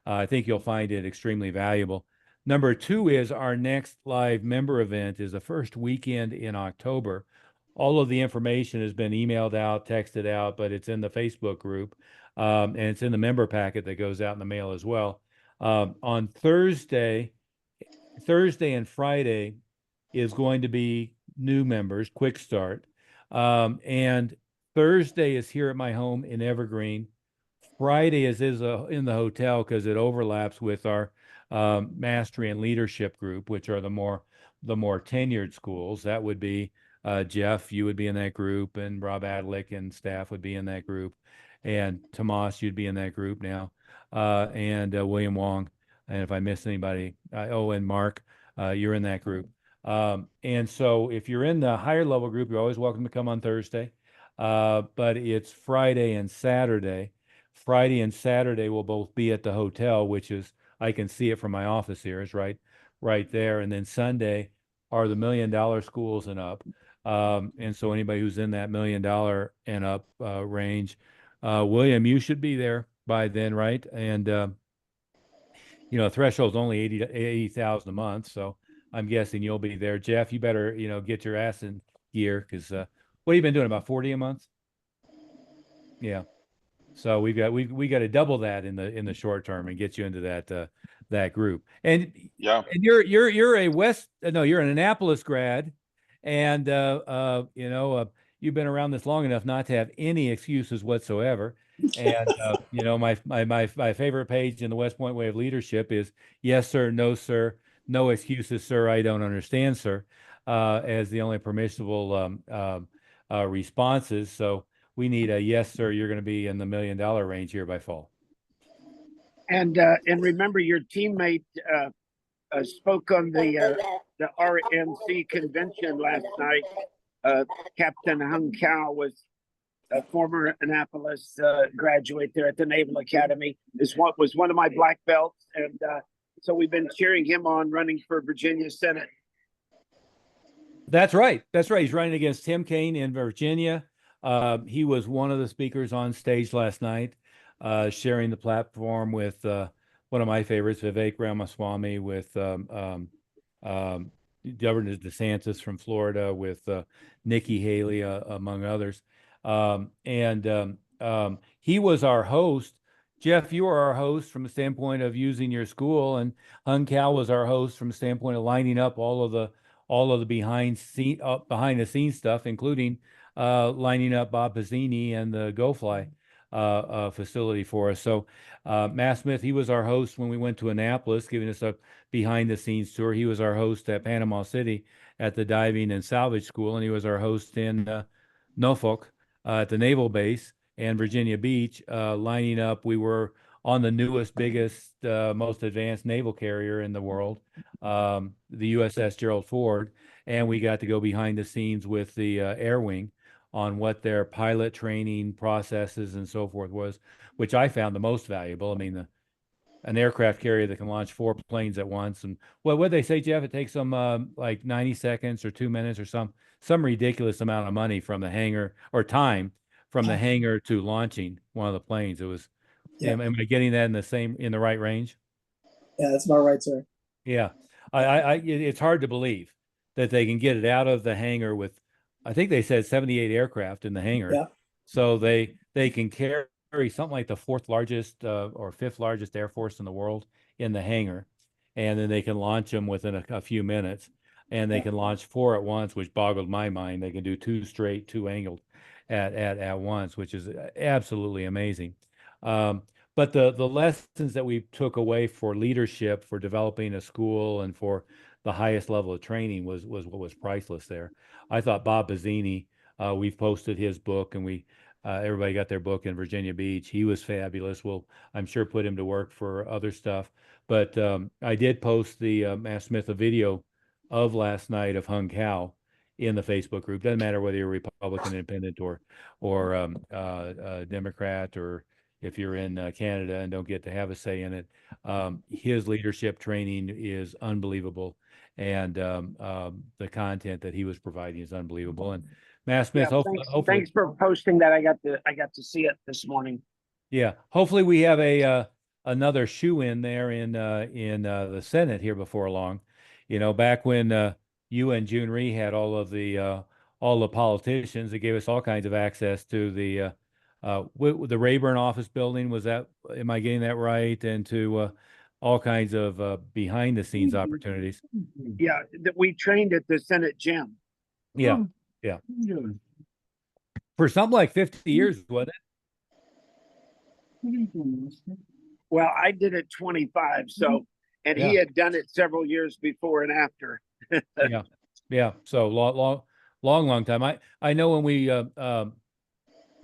I think you'll find it extremely valuable. Number 2 is our next live member event is the first weekend in October. All of the information has been emailed out, texted out, but it's in the Facebook group, and it's in the member packet that goes out in the mail as well. On Thursday and Friday is going to be new members, quick start. And Thursday is here at my home in Evergreen. Friday is in the hotel because it overlaps with our mastery and leadership group, which are the more tenured schools. That would be Jeff, you would be in that group, and Rob Adlick and staff would be in that group, and Tomas, you'd be in that group now, and William Wong. And if I missed anybody, and Mark, you're in that group. And so if you're in the higher level group, you're always welcome to come on Thursday. But it's Friday and Saturday. Friday and Saturday will both be at the hotel, which is, I can see it from my office here, is right right there. And then Sunday are the $1 million schools and up. And so anybody who's in that $1 million and up range, William, you should be there by then, right? And you know, threshold's only 80,000 a month, so I'm guessing you'll be there. Jeff, you better, you know, get your ass in gear because what have you been doing? About 40 a month? Yeah. So we got to double that in the short term and get you into that group. And Yeah. and you're a you're an Annapolis grad, and you know, you've been around this long enough not to have any excuses whatsoever. And you know, my favorite page in the West Point Way of Leadership is yes sir, no sir, no excuses sir, I don't understand sir, as the only permissible responses. So we need a yes sir, you're going to be in the $1 million range here by fall. And remember, your teammate spoke on the RMC convention last night. Captain Hung Kao was a former Annapolis graduate there at the Naval Academy. Was one of my black belts, and so we've been cheering him on, running for Virginia Senate. That's right. That's right. He's running against Tim Kaine in Virginia. He was one of the speakers on stage last night, sharing the platform with one of my favorites, Vivek Ramaswamy, with Governor DeSantis from Florida, with Nikki Haley, among others. He was our host. Jeff, you are our host from the standpoint of using your school, and Hung Kao was our host from the standpoint of lining up all of the behind the scenes stuff, including lining up Bob Pizzini and the GoFly facility for us. So Matt Smith, he was our host when we went to Annapolis, giving us a behind the scenes tour. He was our host at Panama City at the diving and salvage school, and he was our host in Norfolk at the naval base and Virginia Beach, lining up. We were on the newest, biggest, most advanced naval carrier in the world, the USS Gerald Ford, and we got to go behind the scenes with the Air Wing on what their pilot training processes and so forth was, which I found the most valuable. I mean, an aircraft carrier that can launch 4 planes at once, and what they say, Jeff? It takes them like 90 seconds or 2 minutes or some ridiculous amount of money from the hangar, or time from the hangar to launching one of the planes. It was. Yeah. Am I getting that in the right range? Yeah, that's about right, sir. Yeah, it's hard to believe that they can get it out of the hangar with, I think they said 78 aircraft in the hangar. Yeah. So they can carry something like the 4th largest or 5th largest air force in the world in the hangar, and then they can launch them within a few minutes, and they can launch 4 at once, which boggled my mind. They can do 2 straight, 2 angled at once, which is absolutely amazing. But the lessons that we took away for leadership, for developing a school, and for the highest level of training was what was priceless there. I thought Bob Pizzini, we've posted his book, and everybody got their book in Virginia Beach. He was fabulous. We'll, I'm sure, put him to work for other stuff. But I did post the Matt Smith a video of last night of Hung Kao in the Facebook group. Doesn't matter whether you're Republican, Independent, or Democrat, or if you're in Canada and don't get to have a say in it. His leadership training is unbelievable, and the content that he was providing is unbelievable. And Matt Smith, hopefully, thanks for posting that. I got to see it this morning. Yeah, hopefully we have another shoe in there in the Senate here before long. You know, back when you and June Rhee had all the politicians, it gave us all kinds of access to the Rayburn office building. Was that, am I getting that right? And to all kinds of behind the scenes opportunities. Yeah, that we trained at the Senate gym. Yeah, yeah. For something like 50 years, wasn't it? Well, I did it 25, so, and he had done it several years before and after. Yeah. So long time. I know when we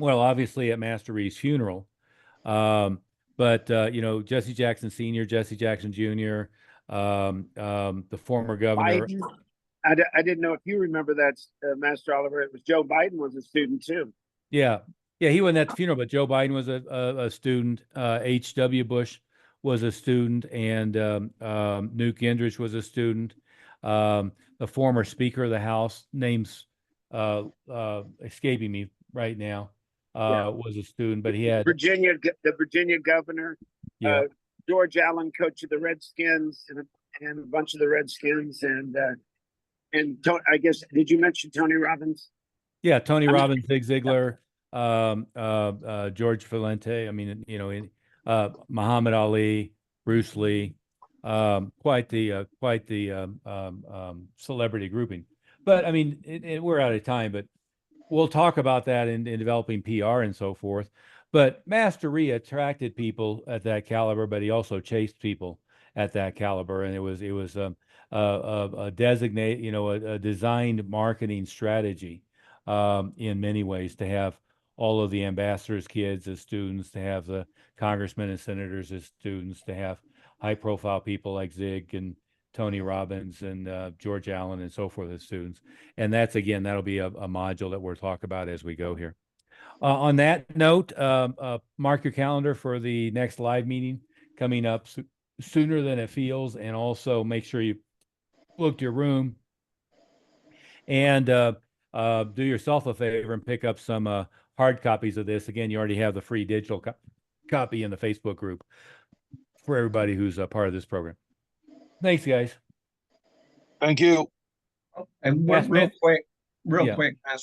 well, obviously at Master Rhee's funeral, but you know, Jesse Jackson Sr., Jesse Jackson Jr., the former governor. Biden, I didn't know if you remember that, Master Oliver. It was Joe Biden was a student too. Yeah, he wasn't at the funeral, but Joe Biden was a student. H.W. Bush was a student, and Newt Gingrich was a student. The former Speaker of the House, name's escaping me right now, was a student, but he had, The Virginia governor, yeah, George Allen, coach of the Redskins, and a bunch of the Redskins, and I guess, did you mention Tony Robbins? yeah, Tony I mean- Robbins, Zig Ziglar, George Valente. I mean, Muhammad Ali, Bruce Lee, quite the celebrity grouping. But I mean, we're out of time, but we'll talk about that in developing PR and so forth. But Master Rhea attracted people at that caliber, but he also chased people at that caliber, and it was a designate, a designed marketing strategy in many ways, to have all of the ambassadors' kids as students, to have the congressmen and senators as students, to have high-profile people like Zig and Tony Robbins and George Allen and so forth as students. And that'll be a module that we'll talk about as we go here. On that note, mark your calendar for the next live meeting coming up sooner than it feels, and also make sure you booked your room, and do yourself a favor and pick up some hard copies of this. Again, you already have the free digital copy in the Facebook group for everybody who's a part of this program. Thanks, guys. Thank you. And Yes, real ma'am. quick, Yeah. Master